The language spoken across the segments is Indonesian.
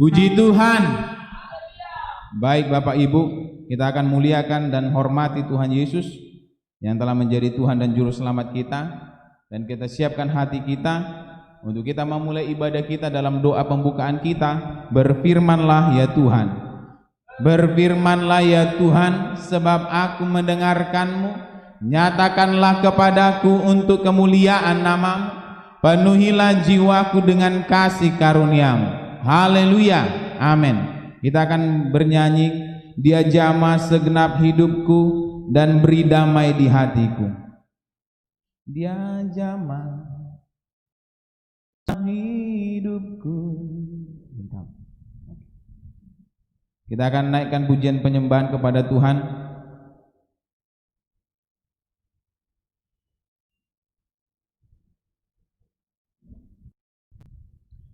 Puji Tuhan. Baik Bapak Ibu, kita akan muliakan dan hormati Tuhan Yesus yang telah menjadi Tuhan dan Juru Selamat kita. Dan kita siapkan hati kita untuk kita memulai ibadah kita dalam doa pembukaan kita. Berfirmanlah ya Tuhan, berfirmanlah ya Tuhan, sebab aku mendengarkanmu. Nyatakanlah kepadaku untuk kemuliaan nama-Mu. Penuhilah jiwaku dengan kasih karunia-Mu. Haleluya, amin. Kita akan bernyanyi, Dia jamah segenap hidupku dan beri damai di hatiku. Dia jamah hidupku. Kita akan naikkan pujian penyembahan kepada Tuhan.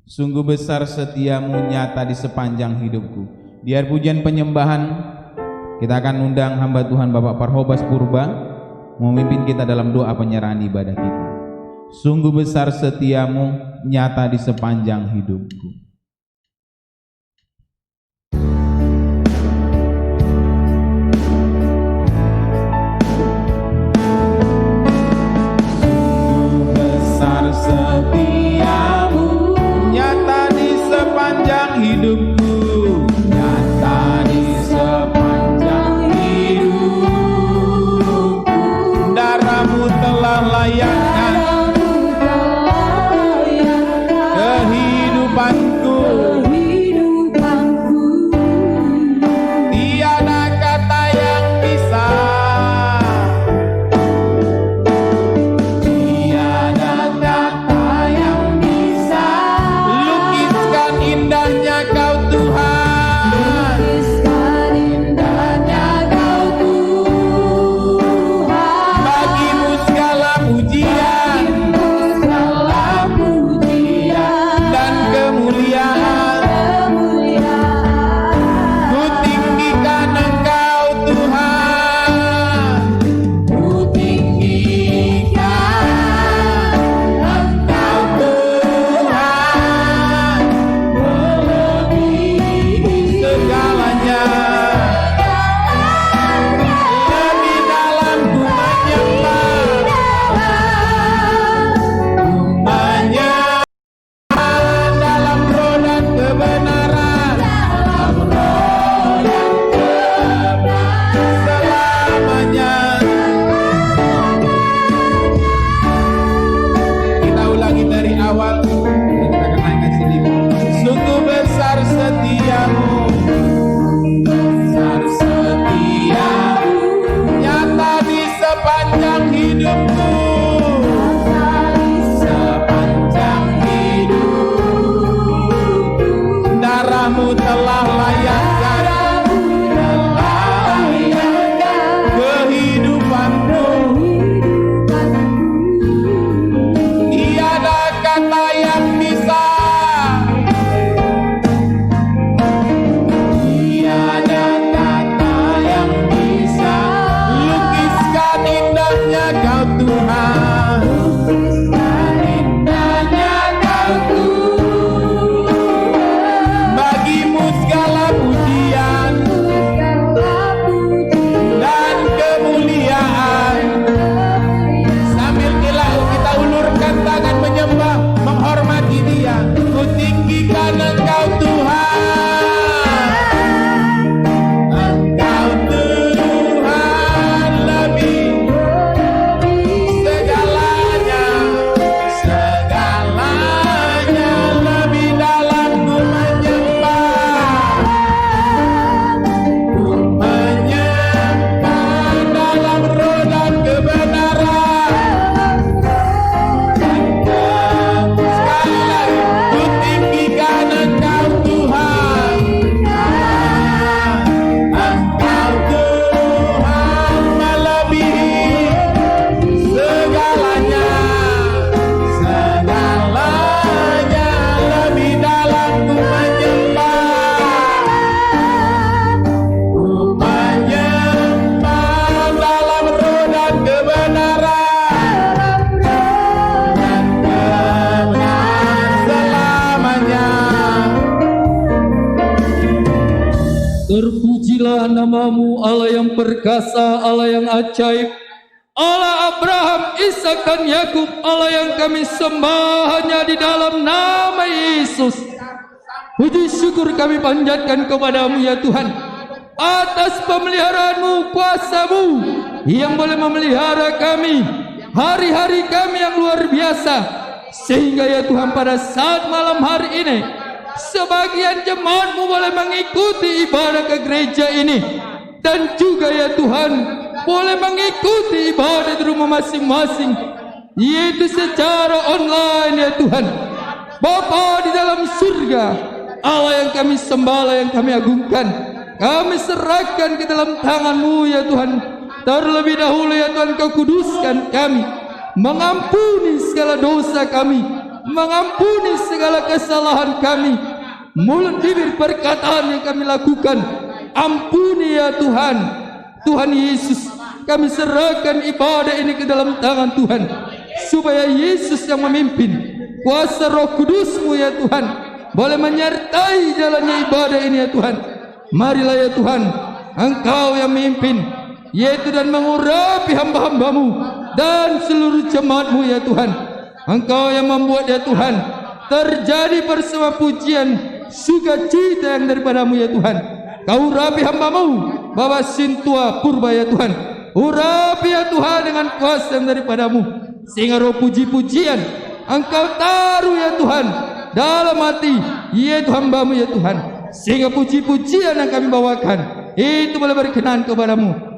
Sungguh besar setiamu nyata di sepanjang hidupku. Biar pujian penyembahan, kita akan undang hamba Tuhan Bapak Parhobas Purba memimpin kita dalam doa penyerahan ibadah kita. Sungguh besar setiamu nyata di sepanjang hidupku. Sungguh besar setiamu nyata di sepanjang hidupku, nyata di sepanjang hidupku. Darah-Mu telah layakkan kehidupanku. Tiada kata yang bisa, tiada kata yang bisa lukiskan indahnya Kau Tuhan, lukiskan indahnya Kau Tuhan. Bagi-Mu segala pujian dan kemuliaan. Ku tinggikan Engkau Tuhan, ku tinggikan Engkau Tuhan, melebihi segalanya. Lebih dalam ku menyembah, dalam roh dan kebenaran, selamanya. Kita ulangi dari awal, kita akan naikkan sini. Sungguh besar setiamu, besar setiamu, nyata di sepanjang hidupku, sepanjang hidup. Darah-Mu telah layakkan kehidupanku. Tiada kata yang bisa, tiada kata yang bisa lukiskan indahnya Kau Tuhan, lukiskan indahnya Kau Tuhan. Bagi-Mu segala Namamu Allah yang perkasa, Allah yang ajaib, Allah Abraham, Ishak dan Yakub, Allah yang kami sembah hanya di dalam nama Yesus. Puji syukur kami panjatkan kepadamu ya Tuhan, atas pemeliharaanmu, kuasamu yang boleh memelihara kami, hari-hari kami yang luar biasa. Sehingga ya Tuhan, pada saat malam hari ini sebagian jemaatmu boleh mengikuti ibadah ke gereja ini, dan juga ya Tuhan boleh mengikuti ibadah di rumah masing-masing, yaitu secara online ya Tuhan. Bapa di dalam surga, Allah yang kami sembah, Allah yang kami agungkan, kami serahkan ke dalam tangan-Mu ya Tuhan. Terlebih dahulu ya Tuhan, Kau kuduskan kami, mengampuni segala dosa kami, mengampuni segala kesalahan kami, mulut, bibir, perkataan yang kami lakukan, ampuni ya Tuhan. Tuhan Yesus, kami serahkan ibadah ini ke dalam tangan Tuhan, supaya Yesus yang memimpin, kuasa Roh Kudus-Mu ya Tuhan boleh menyertai jalannya ibadah ini ya Tuhan. Marilah ya Tuhan, Engkau yang memimpin, yaitu dan mengurapi hamba-hamba-Mu dan seluruh jemaat-Mu ya Tuhan. Engkau yang membuat ya Tuhan terjadi bersama pujian, sukacita yang daripada-Mu ya Tuhan. Kau urapi hamba-Mu Bapak Sintua Purba ya Tuhan, urapi ya Tuhan dengan kuasa yang daripada-Mu, sehingga roh puji-pujian Engkau taruh ya Tuhan dalam hati yaitu hamba-Mu ya Tuhan, sehingga puji-pujian yang kami bawakan itu boleh berkenan kepada-Mu.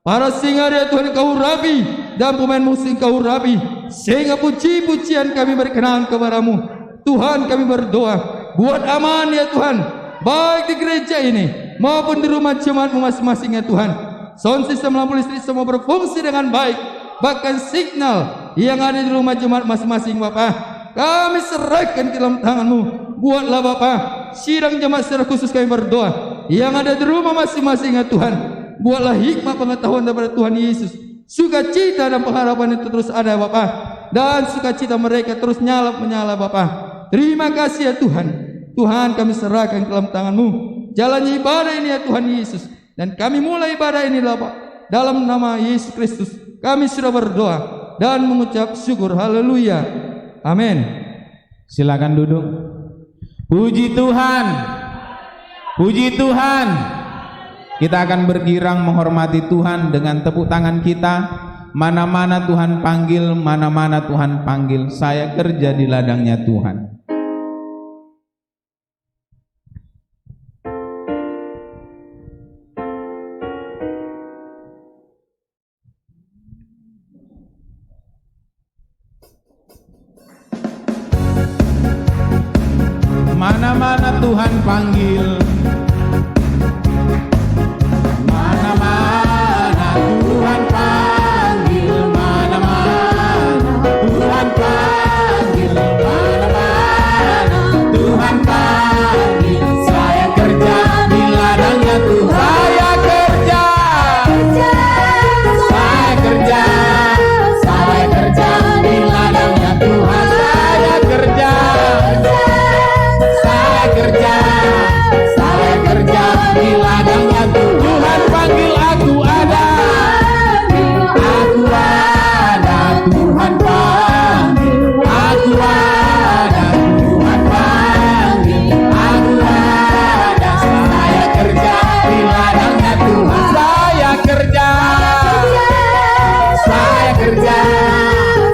Para singar ya Tuhan Kau urapi, dan pemain musik Kau urapi, sehingga puji-pujian kami berkenan kepada-Mu. Tuhan, kami berdoa, buat aman ya Tuhan, baik di gereja ini maupun di rumah jemaat-Mu masing-masing ya Tuhan. Sound system, lampu listrik semua berfungsi dengan baik, bahkan signal yang ada di rumah jemaat masing-masing Bapak, kami serahkan ke dalam tangan-Mu. Buatlah Bapak sidang jemaat secara khusus, kami berdoa yang ada di rumah masing-masing ya Tuhan. Buatlah hikmah pengetahuan daripada Tuhan Yesus, sukacita dan pengharapan itu terus ada Bapak, dan sukacita mereka terus menyala Bapak. Terima kasih ya Tuhan. Tuhan, kami serahkan ke dalam tangan-Mu jalannya ibadah ini ya Tuhan Yesus, dan kami mulai ibadah ini Bapak, dalam nama Yesus Kristus kami sudah berdoa dan mengucap syukur. Haleluya, amin. Silakan duduk. Puji Tuhan, puji Tuhan. Kita akan bergirang menghormati Tuhan dengan tepuk tangan kita. Mana-mana Tuhan panggil, mana-mana Tuhan panggil, saya kerja di ladangnya Tuhan. Mana-mana Tuhan panggil, mana-mana Tuhan panggil, mana-mana Tuhan panggil, mana-mana Tuhan panggil, saya kerja di ladangnya Tuhan. Saya kerja, saya kerja, saya kerja di ladangnya Tuhan. Saya kerja, saya kerja, saya kerja di ladangnya Tuhan. Tuhan panggil aku ada, aku ada, Tuhan panggil, aku ada, Tuhan panggil, aku ada. Saya kerja di ladangnya Tuhan. Saya kerja, saya kerja,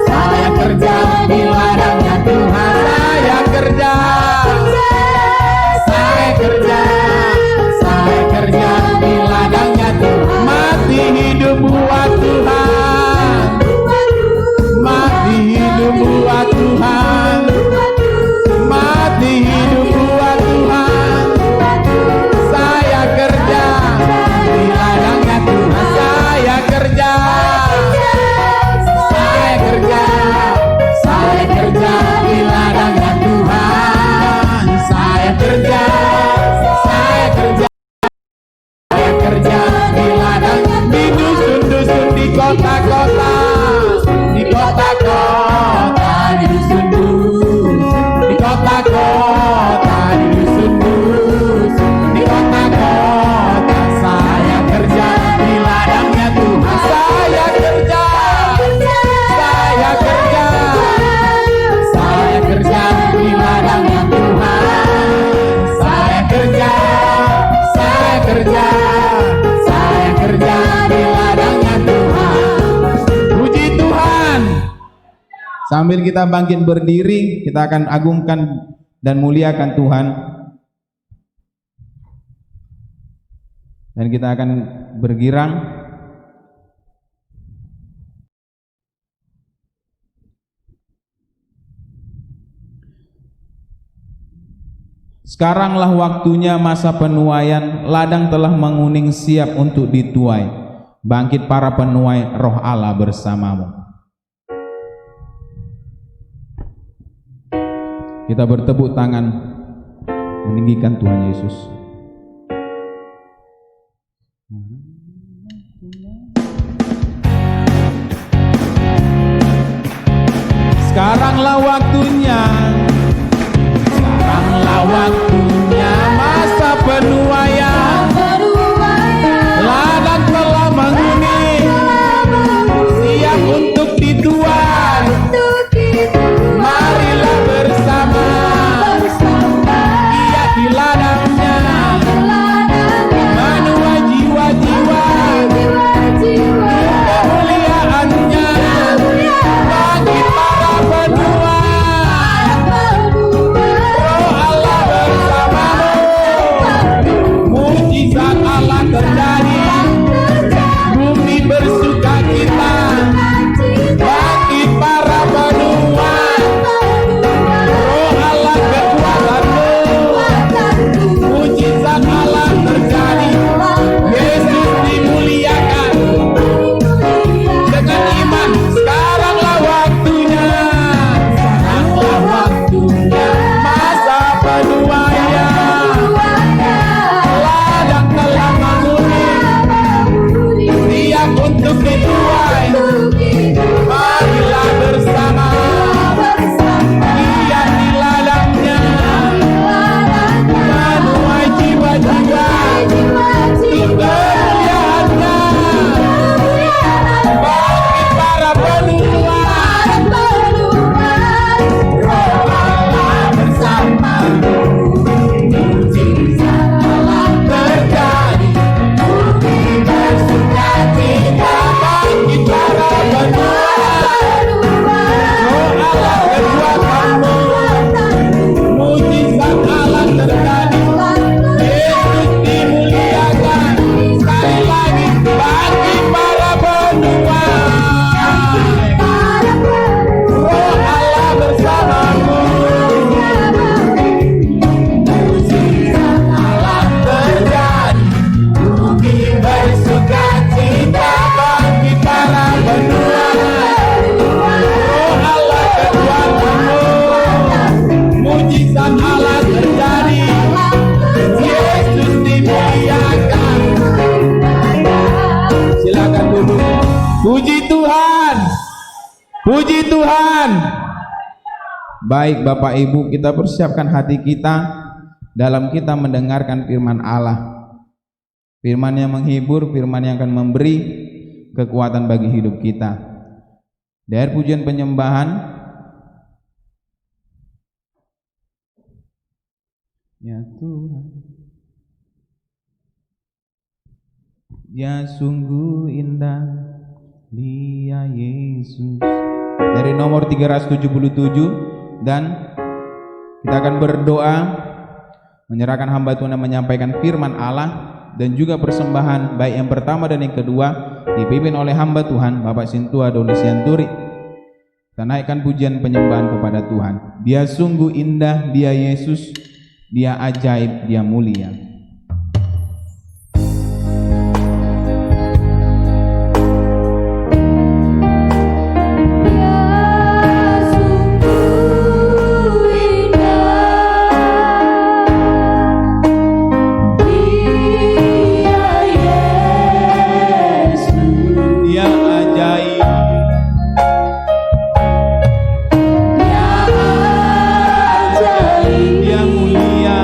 saya kerja di ladangnya Tuhan. Saya kerja, saya kerja, saya kerja di ladangnya Tuhan. Mati hidup buat Tuhan, mati hidup buat Tuhan, mati hidup buat Tuhan. Saya kerja di ladangnya Tuhan. Saya kerja, saya kerja, saya kerja di ladangnya Tuhan. Saya kerja, saya kerja, saya kerja di ladang, di dusun-dusun, di kota-kota, di kota-kota, di dusun-dusun, di kota-kota, di dusun-dusun, di kota-kota. Saya Sambil kita bangkit berdiri, kita akan agungkan dan muliakan Tuhan. Dan kita akan bergirang. Sekaranglah waktunya masa penuaian, ladang telah menguning siap untuk dituai. Bangkit para penuai, Roh Allah bersamamu. Kita bertepuk tangan meninggikan Tuhan Yesus. Sekaranglah waktunya, sekaranglah waktunya masa penuaian, ladang telah menguning siap untuk dituai. Marilah bersama, Ia di ladangnya menuai jiwa-jiwa kemuliaannya. Bangkit para penuai, Roh Allah bersamamu. Mujizat Allah terjadi, bumi bersukacita. Bangkit para penuai, Roh Allah kekuatanmu. Mujizat Allah terjadi, Yesus dimuliakan. Dengan iman, sekaranglah waktunya, sekaranglah waktunya masa penuaian, ladang telah menguning siap untuk dituai. Marilah bersama, Ia di ladangnya menuai jiwa-jiwa kemuliaannya. Bangkit para penuai, Roh Allah bersamamu. Mujizat Allah terjadi, bumi bersukacita. Bangkit para penuai, Roh Allah kekuatanmu. Mujizat Allah terjadi, Yesus dimuliakan. Sekali lagi, bangkit para penuai, Roh Allah bersamamu. Mujizat Allah terjadi, bumi bersukacita. Bangkit para penuai, Roh Allah kekuatanmu. Mujizat Allah terjadi, Yesus dimuliakan. Silakan duduk. Puji Tuhan, puji Tuhan. Baik Bapak Ibu, kita persiapkan hati kita dalam kita mendengarkan firman Allah. Firman yang menghibur, firman yang akan memberi kekuatan bagi hidup kita. Dari pujian penyembahan, ya Tuhan, ya sungguh indah Dia Yesus. Dari nomor 377, dan kita akan berdoa menyerahkan hamba Tuhan yang menyampaikan firman Allah dan juga persembahan baik yang pertama dan yang kedua dipimpin oleh hamba Tuhan Bapak Sintua Doni Sianturi. Kita naikkan pujian penyembahan kepada Tuhan. Dia sungguh indah Dia Yesus, Dia ajaib, Dia mulia. Dia mulia.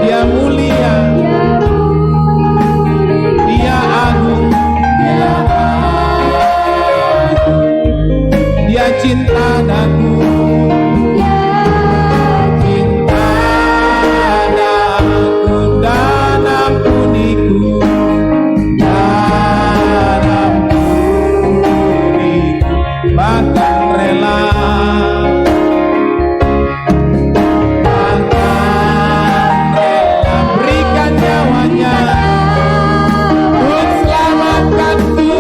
Dia mulia, Dia agung, Dia cinta daku, cinta daku dan ampuniku, dan ampuniku, bahkan rela berikan nyawanya untuk selamatkanku.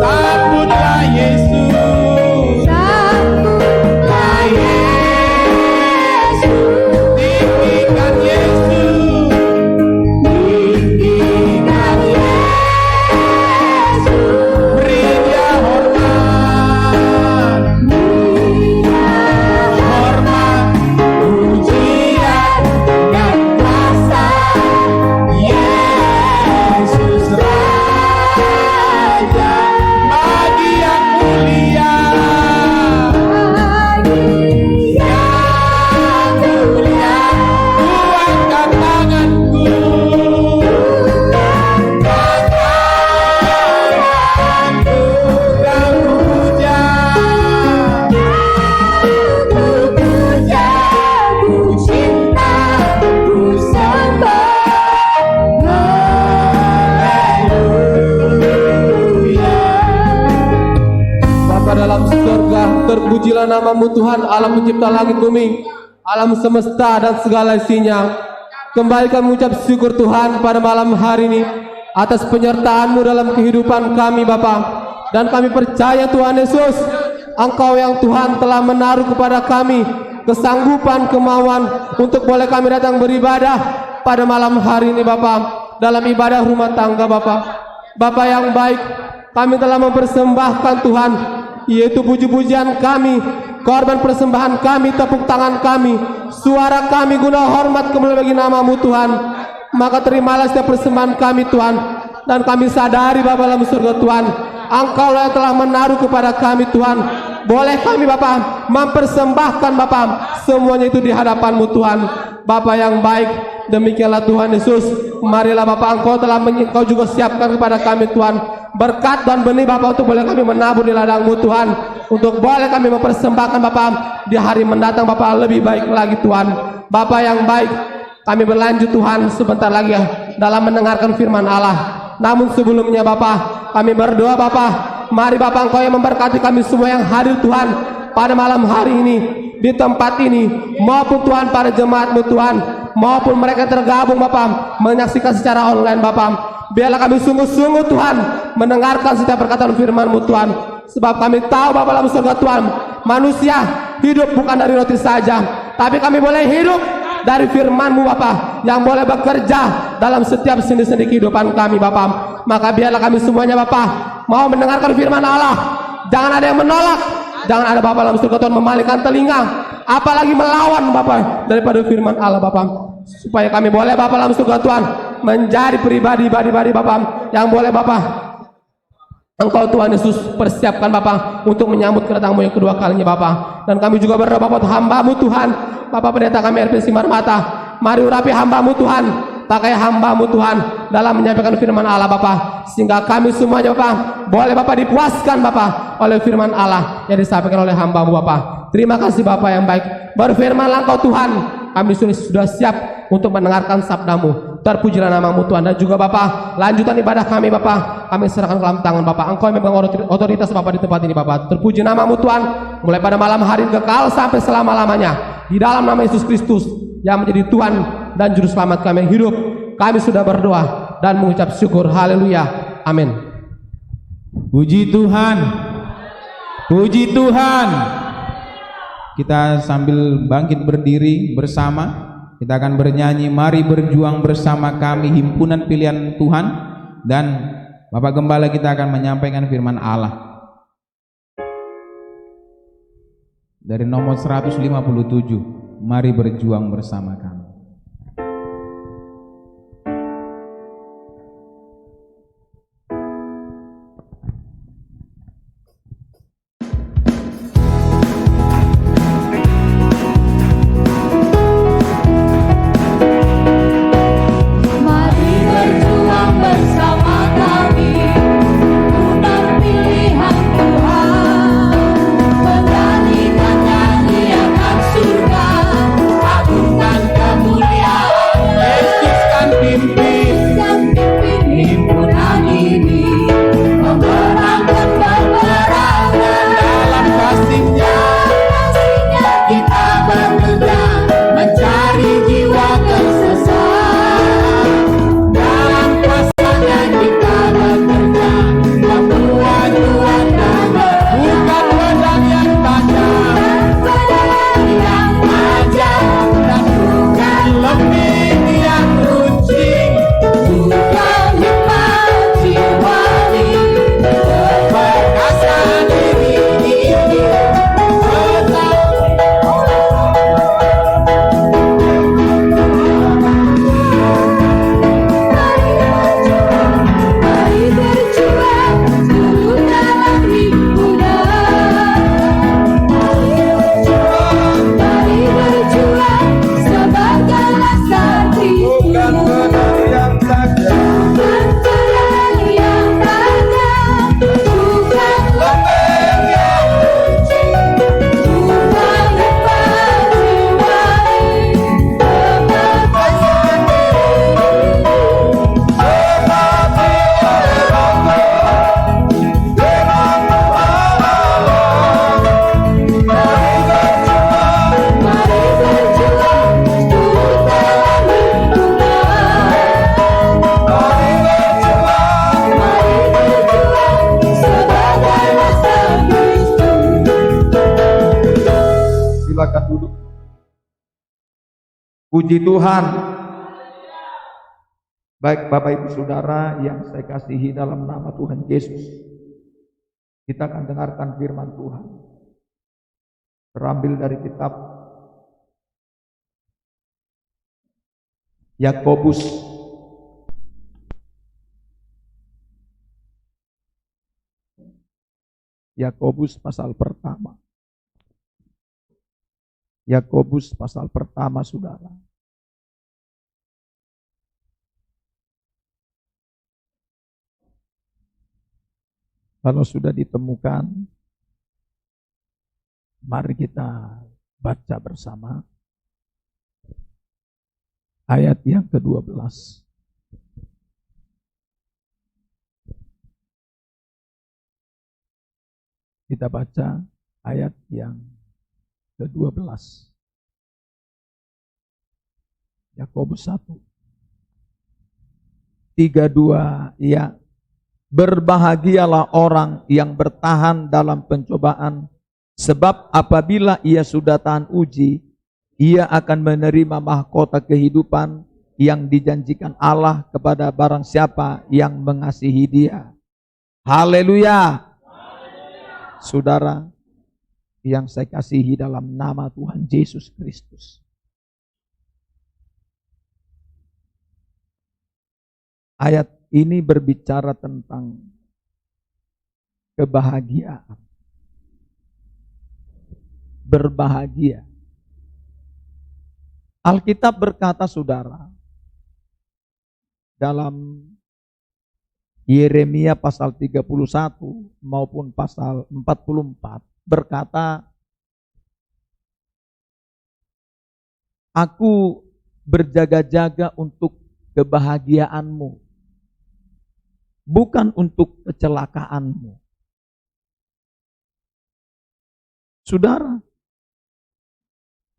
Sambutlah Yesus, sambutlah Yesus, tinggikan Yesus, tinggikan Yesus, beri Dia hormat, hormat, pujian dan kuasa. Yesus Raja bagi yang mulia, yang mulia. Ku angkat tanganku, dan ku puja, ku cinta, ku sembah. Haleluya. Bapa dalam surga, terpujilah namamu Tuhan, Allah pencipta langit bumi, alam semesta dan segala isinya. Kembali kami mengucap syukur Tuhan pada malam hari ini atas penyertaan-Mu dalam kehidupan kami Bapa. Dan kami percaya Tuhan Yesus, Engkau yang Tuhan telah menaruh kepada kami kesanggupan, kemauan untuk boleh kami datang beribadah pada malam hari ini Bapa, dalam ibadah rumah tangga Bapa. Bapa yang baik, kami telah mempersembahkan Tuhan, yaitu puji-pujian kami, korban persembahan kami, tepuk tangan kami, suara kami guna hormat kemuliaan bagi namamu Tuhan. Maka terimalah setiap persembahan kami Tuhan. Dan kami sadari Bapa dalam surga Tuhan, Engkau yang telah menaruh kepada kami Tuhan. Boleh kami Bapa mempersembahkan Bapa semuanya itu di hadapan-Mu Tuhan. Bapa yang baik, demikianlah Tuhan Yesus. Marilah Bapa, Engkau juga siapkan kepada kami Tuhan berkat dan benih Bapa untuk boleh kami menabur di ladang-Mu Tuhan, untuk boleh kami mempersembahkan Bapa di hari mendatang Bapa lebih baik lagi Tuhan. Bapa yang baik, kami berlanjut Tuhan sebentar lagi dalam mendengarkan firman Allah. Namun sebelumnya Bapa, kami berdoa Bapa, mari Bapa Engkau yang memberkati kami semua yang hadir Tuhan pada malam hari ini di tempat ini, maupun Tuhan para jemaat-Mu Tuhan, maupun mereka tergabung Bapa menyaksikan secara online Bapa. Biarlah kami sungguh-sungguh Tuhan mendengarkan setiap perkataan firman-Mu Tuhan. Sebab kami tahu Bapa dalam surga Tuhan, manusia hidup bukan dari roti saja, tapi kami boleh hidup dari firman-Mu Bapa, yang boleh bekerja dalam setiap sendi-sendi kehidupan kami Bapa. Maka biarlah kami semuanya Bapa mau mendengarkan firman Allah. Jangan ada yang menolak, jangan ada Bapa dalam surga Tuhan memalingkan telinga, apalagi melawan Bapa daripada firman Allah Bapa. Supaya kami boleh Bapa dalam surga Tuhan menjadi pribadi-pribadi Bapa yang boleh Bapa Engkau Tuhan Yesus persiapkan Bapa untuk menyambut kedatangan-Mu yang kedua kalinya Bapa. Dan kami juga berdoa Bapa untuk hamba-Mu Tuhan, Bapak Pendeta kami RPC Marmata, mari urapi hamba-Mu Tuhan, pakai hamba-Mu Tuhan dalam menyampaikan firman Allah Bapa, sehingga kami semuanya Bapa boleh Bapa dipuaskan Bapa oleh firman Allah yang disampaikan oleh hamba-Mu Bapa. Terima kasih Bapa yang baik, berfirmanlah Engkau Tuhan, kami sudah siap untuk mendengarkan sabda-Mu. Terpujilah namamu Tuhan. Dan juga Bapa, lanjutan ibadah kami Bapa, kami serahkan ke dalam tangan Bapa. Engkau yang memegang otoritas Bapa di tempat ini Bapa. Terpuji namamu Tuhan, mulai pada malam hari kekal sampai selama-lamanya. Di dalam nama Yesus Kristus yang menjadi Tuhan dan Juru Selamat kami yang hidup, kami sudah berdoa dan mengucap syukur. Haleluya. Amin. Puji Tuhan, puji Tuhan. Kita sambil bangkit berdiri bersama, kita akan bernyanyi Mari Berjuang Bersama Kami, himpunan pilihan Tuhan. Dan Bapak Gembala kita akan menyampaikan firman Allah dari nomor 157, Mari Berjuang Bersama Kami. Puji Tuhan. Baik Bapak Ibu Saudara yang saya kasihi dalam nama Tuhan Yesus, kita akan dengarkan firman Tuhan. Terambil dari kitab Yakobus pasal pertama. Yakobus pasal pertama, Saudara. Kalau sudah ditemukan, mari kita baca bersama ayat yang ke-12. Kita baca ayat yang ke-12. Yakobus 1. 32, ya. Berbahagialah orang yang bertahan dalam pencobaan, sebab apabila ia sudah tahan uji, ia akan menerima mahkota kehidupan yang dijanjikan Allah kepada barang siapa yang mengasihi Dia. Haleluya. Saudara yang saya kasihi dalam nama Tuhan Yesus Kristus, ayat ini berbicara tentang kebahagiaan. Berbahagia. Alkitab berkata, saudara, dalam Yeremia pasal 31 maupun pasal 44 berkata, aku berjaga-jaga untuk kebahagiaanmu, bukan untuk kecelakaanmu. Saudara,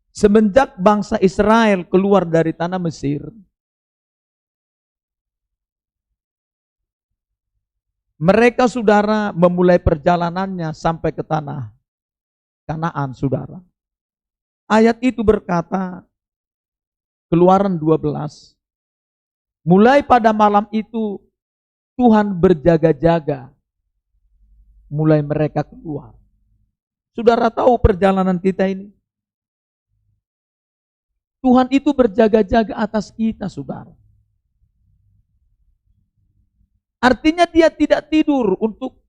semenjak bangsa Israel keluar dari tanah Mesir, mereka, saudara, memulai perjalanannya sampai ke tanah Kanaan, saudara. Ayat itu berkata, Keluaran 12, mulai pada malam itu Tuhan berjaga-jaga mulai mereka keluar. Saudara tahu perjalanan kita ini? Tuhan itu berjaga-jaga atas kita, saudara. Artinya Dia tidak tidur untuk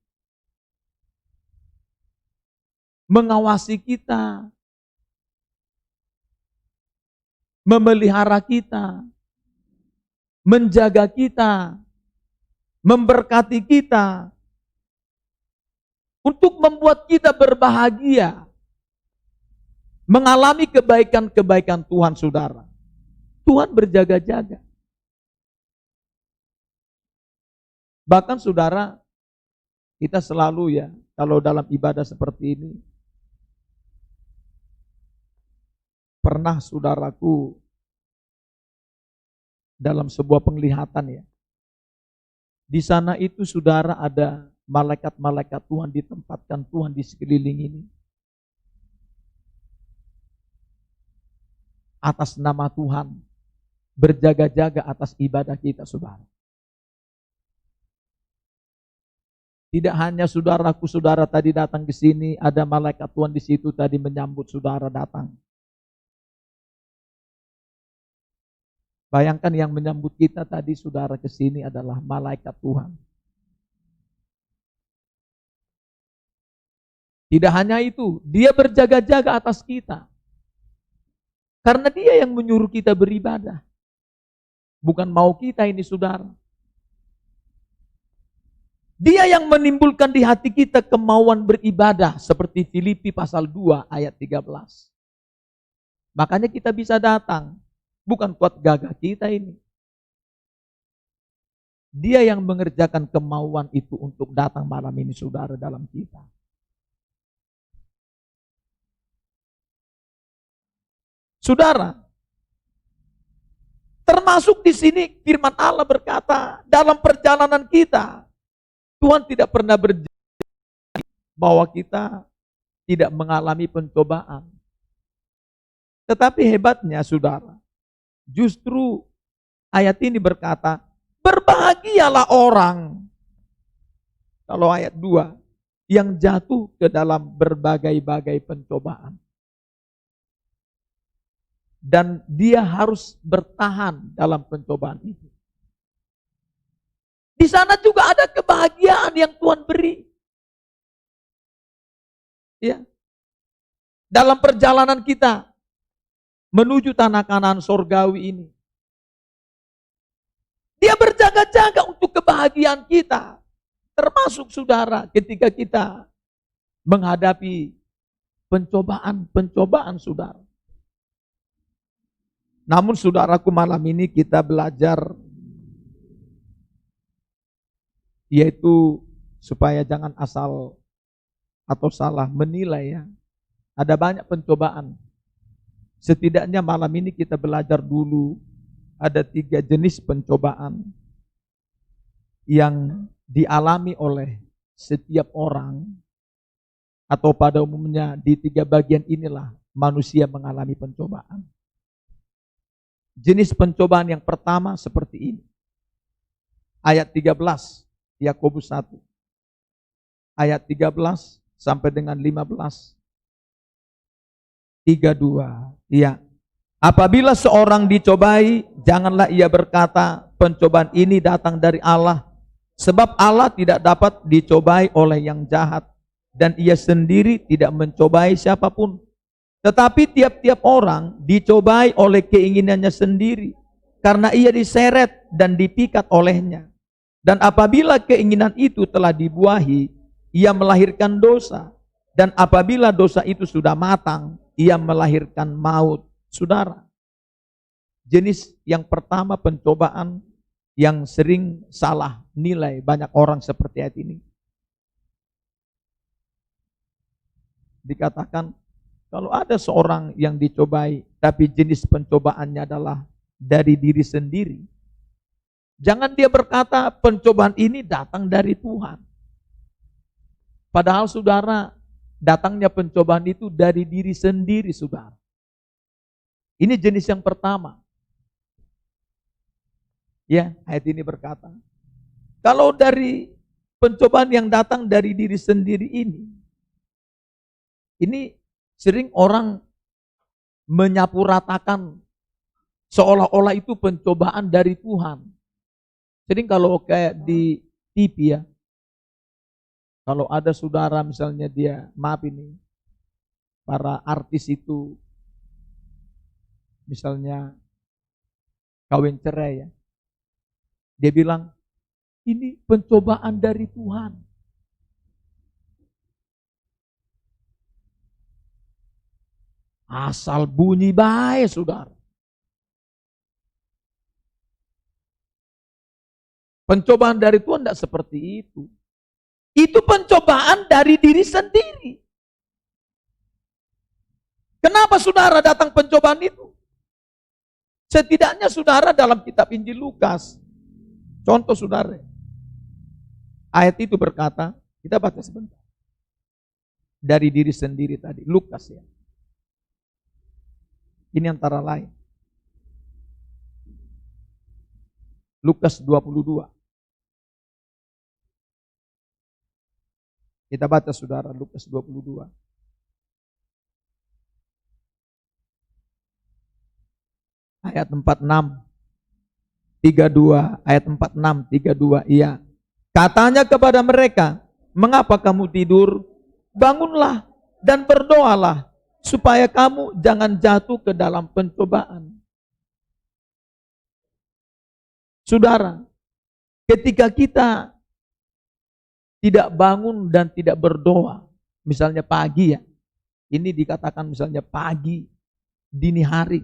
mengawasi kita, memelihara kita, menjaga kita, memberkati kita, untuk membuat kita berbahagia, mengalami kebaikan-kebaikan Tuhan, saudara. Tuhan berjaga-jaga. Bahkan, saudara, kita selalu, ya, kalau dalam ibadah seperti ini, pernah, saudaraku, dalam sebuah penglihatan, ya, di sana itu, saudara, ada malaikat-malaikat Tuhan ditempatkan Tuhan di sekeliling ini. Atas nama Tuhan, berjaga-jaga atas ibadah kita, saudara. Tidak hanya saudaraku, saudara tadi datang ke sini, ada malaikat Tuhan di situ tadi menyambut saudara datang. Bayangkan yang menyambut kita tadi, saudara, ke sini adalah malaikat Tuhan. Tidak hanya itu, Dia berjaga-jaga atas kita. Karena Dia yang menyuruh kita beribadah. Bukan mau kita ini, saudara. Dia yang menimbulkan di hati kita kemauan beribadah. Seperti Filipi pasal 2 ayat 13. Makanya kita bisa datang. Bukan kuat gagah kita ini. Dia yang mengerjakan kemauan itu untuk datang malam ini, saudara, dalam kita. Saudara, termasuk di sini firman Allah berkata, dalam perjalanan kita, Tuhan tidak pernah berjanji bahwa kita tidak mengalami pencobaan. Tetapi hebatnya, saudara, Justru ayat ini berkata, berbahagialah orang. Kalau ayat 2, yang jatuh ke dalam berbagai-bagai pencobaan. Dan dia harus bertahan dalam pencobaan itu. Di sana juga ada kebahagiaan yang Tuhan beri. Ya. Dalam perjalanan kita menuju tanah Kanaan sorgawi ini. Dia berjaga-jaga untuk kebahagiaan kita. Termasuk saudara ketika kita menghadapi pencobaan-pencobaan saudara. Namun saudaraku, malam ini kita belajar yaitu supaya jangan asal atau salah menilai ya. Ada banyak pencobaan. Setidaknya malam ini kita belajar dulu ada 3 jenis pencobaan yang dialami oleh setiap orang, atau pada umumnya di 3 bagian inilah manusia mengalami pencobaan. Jenis pencobaan yang pertama seperti ini. Ayat 13 Yakobus 1. Ayat 13 sampai dengan 15. 32. Iya. Apabila seorang dicobai, janganlah ia berkata, pencobaan ini datang dari Allah. Sebab Allah tidak dapat dicobai oleh yang jahat. Dan ia sendiri tidak mencobai siapapun. Tetapi tiap-tiap orang dicobai oleh keinginannya sendiri. Karena ia diseret dan dipikat olehnya. Dan apabila keinginan itu telah dibuahi, ia melahirkan dosa. Dan apabila dosa itu sudah matang, ia melahirkan maut. Saudara, jenis yang pertama pencobaan yang sering salah nilai banyak orang seperti ayat ini. Dikatakan, kalau ada seorang yang dicobai, tapi jenis pencobaannya adalah dari diri sendiri, jangan dia berkata pencobaan ini datang dari Tuhan. Padahal saudara, datangnya pencobaan itu dari diri sendiri saudara. Ini jenis yang pertama. Ya, ayat ini berkata, kalau dari pencobaan yang datang dari diri sendiri ini sering orang menyapuratakan seolah-olah itu pencobaan dari Tuhan. Sering kalau kayak di TV ya, kalau ada saudara misalnya dia, maaf ini, para artis itu misalnya kawin cerai ya, dia bilang ini pencobaan dari Tuhan. Asal bunyi baik saudara. Pencobaan dari Tuhan tidak seperti itu. Itu pencobaan dari diri sendiri. Kenapa saudara datang pencobaan itu? Setidaknya saudara dalam kitab Injil Lukas, contoh saudara, ayat itu berkata, kita baca sebentar. Dari diri sendiri tadi, Lukas ya. Ini antara lain. Lukas 22. Kita baca saudara, Lukas 22. Ayat 46, 32, ayat 46, 32, iya. Katanya kepada mereka, mengapa kamu tidur? Bangunlah dan berdoalah, supaya kamu jangan jatuh ke dalam pencobaan. Saudara, ketika kita tidak bangun dan tidak berdoa, misalnya pagi ya, ini dikatakan misalnya pagi, dini hari,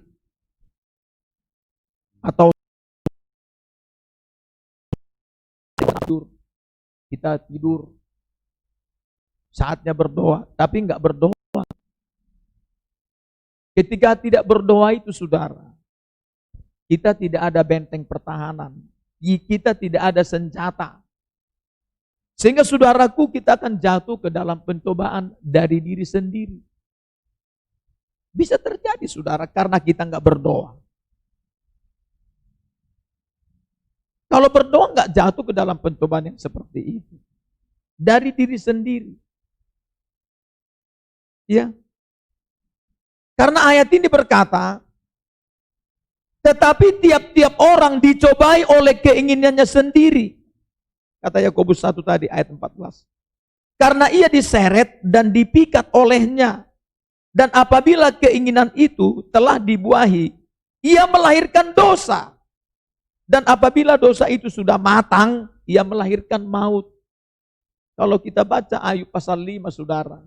atau kita tidur, saatnya berdoa, tapi enggak berdoa. Ketika tidak berdoa itu saudara, kita tidak ada benteng pertahanan, kita tidak ada senjata. Sehingga saudaraku, kita akan jatuh ke dalam pencobaan dari diri sendiri. Bisa terjadi saudara, karena kita enggak berdoa. Kalau berdoa nggak jatuh ke dalam pencobaan yang seperti itu. Dari diri sendiri. Ya. Karena ayat ini berkata, tetapi tiap-tiap orang dicobai oleh keinginannya sendiri. Kata Yakobus 1 tadi ayat 14. Karena ia diseret dan dipikat olehnya. Dan apabila keinginan itu telah dibuahi, ia melahirkan dosa. Dan apabila dosa itu sudah matang, ia melahirkan maut. Kalau kita baca Ayub pasal 5, saudara,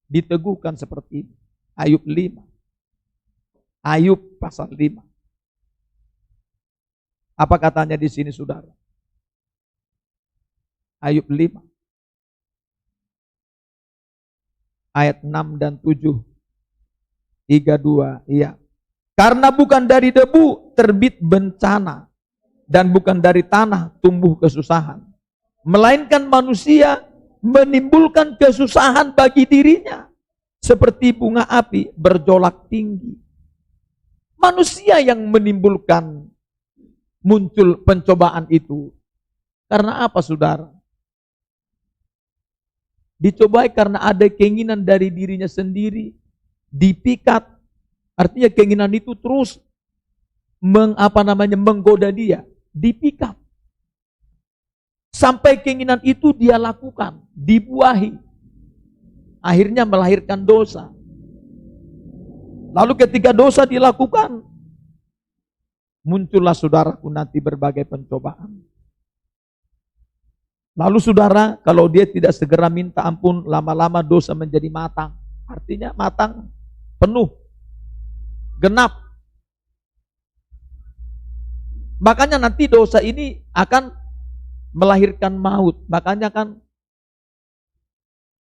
diteguhkan seperti ini. Ayub 5. Ayub pasal 5. Apa katanya di sini, saudara? Ayub 5. Ayat 6 dan 7. 3, 2, iya. Karena bukan dari debu terbit bencana, dan bukan dari tanah tumbuh kesusahan. Melainkan manusia menimbulkan kesusahan bagi dirinya. Seperti bunga api berjolak tinggi. Manusia yang menimbulkan muncul pencobaan itu. Karena apa, saudara? Dicobai karena ada keinginan dari dirinya sendiri. Dipikat. Artinya keinginan itu terus menggoda dia. Dipikat. Sampai keinginan itu dia lakukan. Dibuahi. Akhirnya melahirkan dosa. Lalu ketika dosa dilakukan, muncullah, saudaraku, nanti berbagai pencobaan. Lalu saudara, kalau dia tidak segera minta ampun, lama-lama dosa menjadi matang. Artinya matang, penuh, genap. Makanya nanti dosa ini akan melahirkan maut. Makanya kan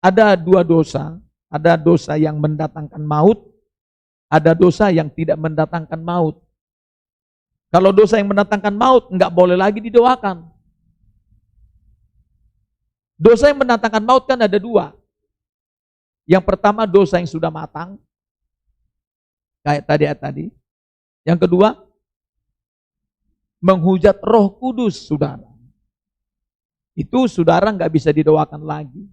ada dua dosa. Ada dosa yang mendatangkan maut, ada dosa yang tidak mendatangkan maut. Kalau dosa yang mendatangkan maut, enggak boleh lagi didoakan. Dosa yang mendatangkan maut kan ada dua. Yang pertama dosa yang sudah matang, kayak tadi. Yang kedua, menghujat Roh Kudus, saudara. Itu saudara nggak bisa didoakan lagi.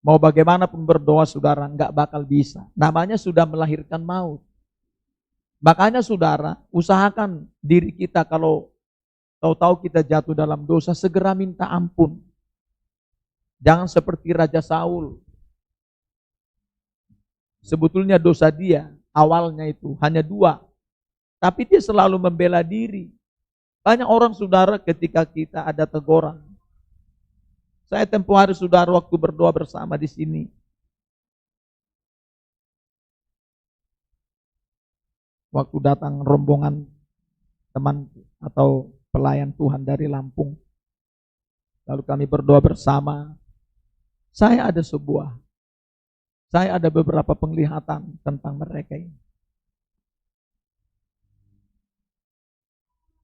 Mau bagaimanapun berdoa, saudara nggak bakal bisa. Namanya sudah melahirkan maut. Makanya saudara, usahakan diri kita kalau tahu-tahu kita jatuh dalam dosa, segera minta ampun. Jangan seperti Raja Saul. Sebetulnya dosa dia awalnya itu hanya dua. Tapi dia selalu membela diri. Banyak orang, saudara, ketika kita ada teguran. Saya tempoh hari, saudara, waktu berdoa bersama di sini. Waktu datang rombongan teman atau pelayan Tuhan dari Lampung. Lalu kami berdoa bersama. Saya ada beberapa penglihatan tentang mereka ini.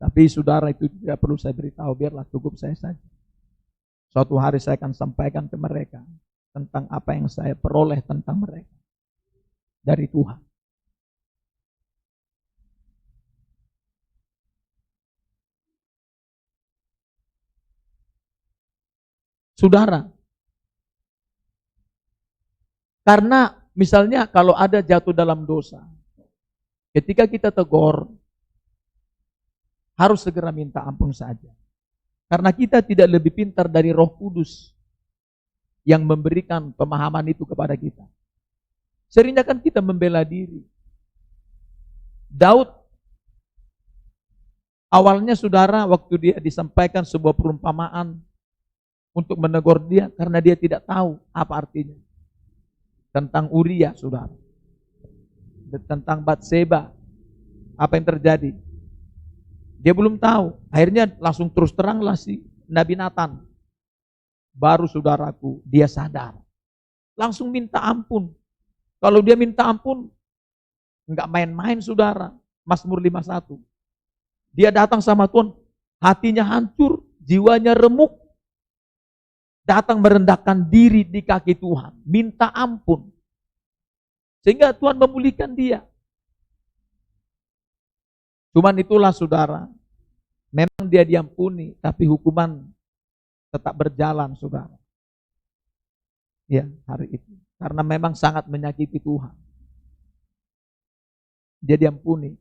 Tapi saudara, itu tidak perlu saya beritahu, biarlah cukup saya saja. Suatu hari saya akan sampaikan ke mereka tentang apa yang saya peroleh tentang mereka dari Tuhan. Saudara, karena misalnya kalau ada jatuh dalam dosa, ketika kita tegur, harus segera minta ampun saja. Karena kita tidak lebih pintar dari Roh Kudus yang memberikan pemahaman itu kepada kita. Seringnya kan kita membela diri. Daud, awalnya saudara, waktu dia disampaikan sebuah perumpamaan untuk menegur dia, karena dia tidak tahu apa artinya. Tentang Uria, saudara. Tentang Batseba. Apa yang terjadi? Dia belum tahu. Akhirnya langsung terus teranglah si Nabi Nathan. Baru, saudaraku, dia sadar. Langsung minta ampun. Kalau dia minta ampun, enggak main-main, saudara. Mazmur 51. Dia datang sama Tuhan, hatinya hancur, jiwanya remuk. Datang merendahkan diri di kaki Tuhan, minta ampun. Sehingga Tuhan memulihkan dia. Cuman itulah, saudara, Memang dia diampuni, tapi hukuman tetap berjalan, saudara. Ya, hari itu. Karena memang sangat menyakiti Tuhan. Dia diampuni.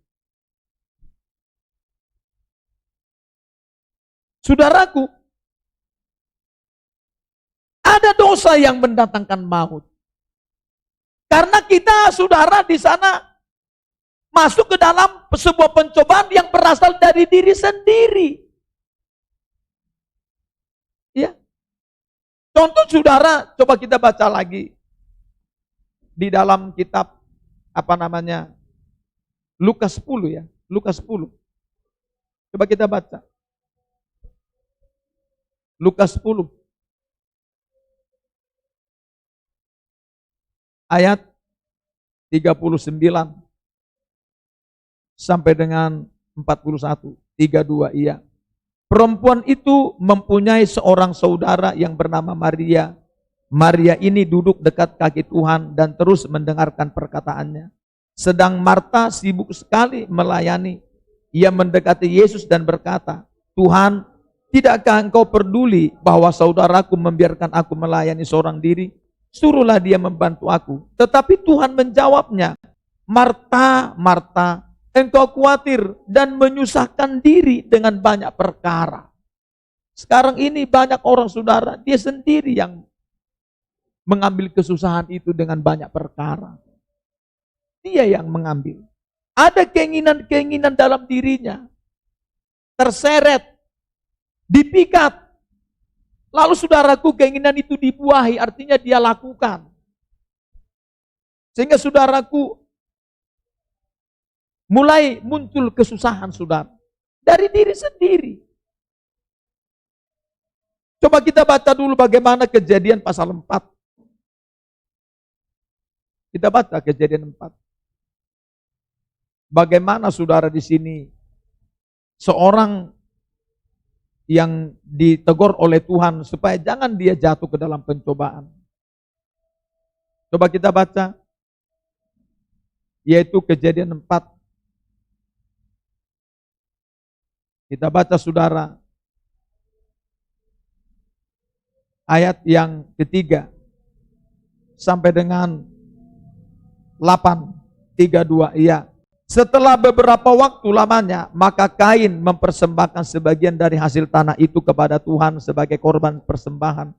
Saudaraku, ada dosa yang mendatangkan maut. Karena kita, saudara, di sana masuk ke dalam sebuah pencobaan yang berasal dari diri sendiri. Ya. Contoh, saudara, coba kita baca lagi di dalam kitab Lukas 10 ya, Lukas 10. Coba kita baca. Lukas 10 ayat 39 sampai dengan 41. 32 iya. Perempuan itu mempunyai seorang saudara yang bernama Maria. Maria ini duduk dekat kaki Tuhan dan terus mendengarkan perkataannya. Sedang Marta sibuk sekali melayani. Ia mendekati Yesus dan berkata, "Tuhan, tidakkah engkau peduli bahwa saudaraku membiarkan aku melayani seorang diri? Suruhlah dia membantu aku." Tetapi Tuhan menjawabnya, "Marta, Marta, engkau khawatir dan menyusahkan diri dengan banyak perkara." Sekarang ini banyak orang, saudara, dia sendiri yang mengambil kesusahan itu dengan banyak perkara. Dia yang mengambil. Ada keinginan-keinginan dalam dirinya. Terseret. Dipikat. Lalu saudaraku, keinginan itu dibuahi, artinya dia lakukan. Sehingga saudaraku, mulai muncul kesusahan, saudara. Dari diri sendiri. Coba kita baca dulu bagaimana Kejadian pasal 4. Kita baca Kejadian 4. Bagaimana, saudara, di sini seorang yang ditegur oleh Tuhan supaya jangan dia jatuh ke dalam pencobaan. Coba kita baca, yaitu Kejadian 4. Kita baca, saudara, ayat yang ketiga sampai dengan 8:32. Iya. Setelah beberapa waktu lamanya, maka Kain mempersembahkan sebagian dari hasil tanah itu kepada Tuhan sebagai korban persembahan.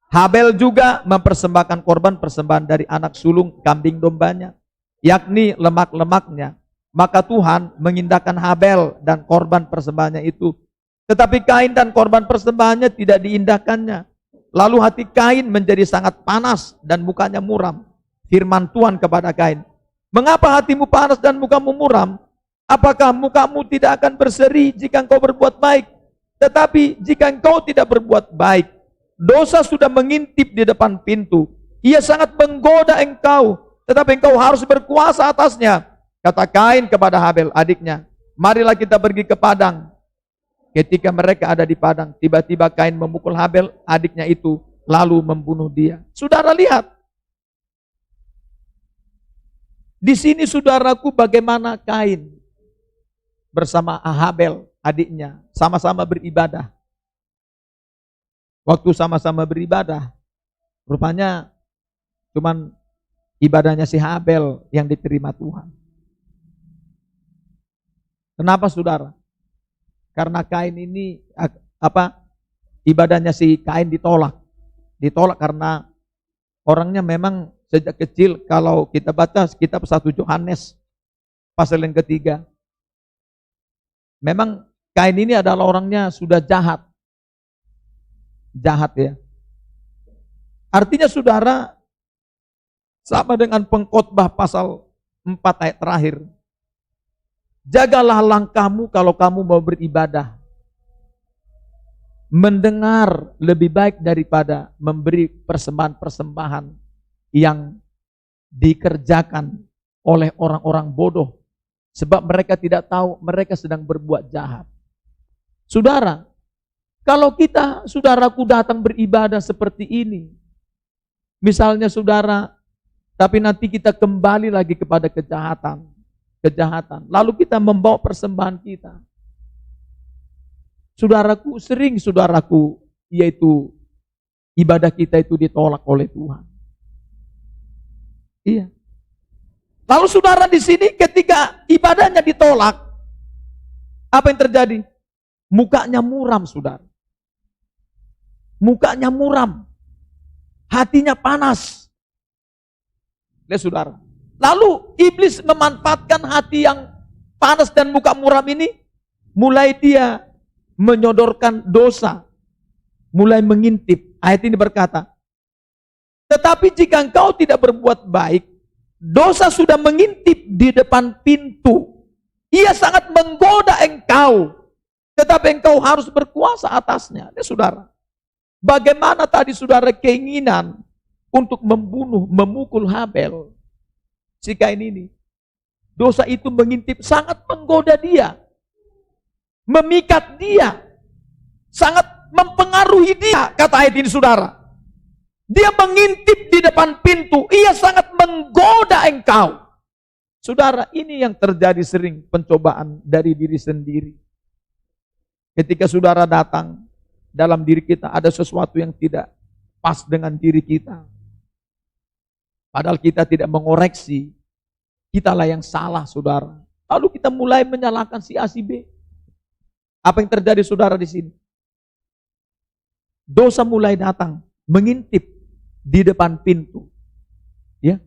Habel juga mempersembahkan korban persembahan dari anak sulung kambing dombanya, yakni lemak-lemaknya. Maka Tuhan mengindahkan Habel dan korban persembahannya itu. Tetapi Kain dan korban persembahannya tidak diindahkannya. Lalu hati Kain menjadi sangat panas dan mukanya muram. Firman Tuhan kepada Kain, "Mengapa hatimu panas dan mukamu muram? Apakah mukamu tidak akan berseri jika engkau berbuat baik? Tetapi jika engkau tidak berbuat baik, dosa sudah mengintip di depan pintu. Ia sangat menggoda engkau, tetapi engkau harus berkuasa atasnya." Kata Kain kepada Habel adiknya, "Marilah kita pergi ke padang." Ketika mereka ada di padang, tiba-tiba Kain memukul Habel adiknya itu, lalu membunuh dia. Saudara lihat, di sini, saudaraku, bagaimana Kain bersama Habel adiknya sama-sama beribadah. Waktu sama-sama beribadah, rupanya cuman ibadahnya si Habel yang diterima Tuhan. Kenapa, saudara? Karena Kain ini ibadahnya si Kain ditolak. Ditolak karena orangnya memang sejak kecil, kalau kita baca kitab 1 Yohanes pasal yang ketiga, memang Kain ini adalah orangnya sudah jahat. Jahat ya. Artinya, saudara, sama dengan pengkhotbah pasal 4 ayat terakhir. Jagalah langkahmu kalau kamu mau beribadah. Mendengar lebih baik daripada memberi persembahan-persembahan yang dikerjakan oleh orang-orang bodoh. Sebab mereka tidak tahu mereka sedang berbuat jahat. Saudara, kalau kita, saudaraku, datang beribadah seperti ini, misalnya, saudara, tapi nanti kita kembali lagi kepada kejahatan, lalu kita membawa persembahan kita. Saudaraku, sering saudaraku, yaitu ibadah kita itu ditolak oleh Tuhan. Iya. Lalu saudara di sini ketika ibadahnya ditolak, apa yang terjadi? Mukanya muram, saudara. Mukanya muram. Hatinya panas. Lihat saudara. Lalu iblis memanfaatkan hati yang panas dan muka muram ini, mulai dia menyodorkan dosa, mulai mengintip. Ayat ini berkata, tetapi jika engkau tidak berbuat baik, dosa sudah mengintip di depan pintu. Ia sangat menggoda engkau, tetapi engkau harus berkuasa atasnya. Ya saudara, bagaimana tadi saudara keinginan untuk membunuh, memukul Habel, si Kain ini, dosa itu mengintip, sangat menggoda dia, memikat dia, sangat mempengaruhi dia, kata ayat ini saudara. Dia mengintip di depan pintu, ia sangat menggoda engkau. Saudara, ini yang terjadi sering, pencobaan dari diri sendiri. Ketika saudara datang, dalam diri kita ada sesuatu yang tidak pas dengan diri kita. Padahal kita tidak mengoreksi, kitalah yang salah saudara. Lalu kita mulai menyalahkan si A si B. Apa yang terjadi saudara di sini? Dosa mulai datang, mengintip di depan pintu. Ya.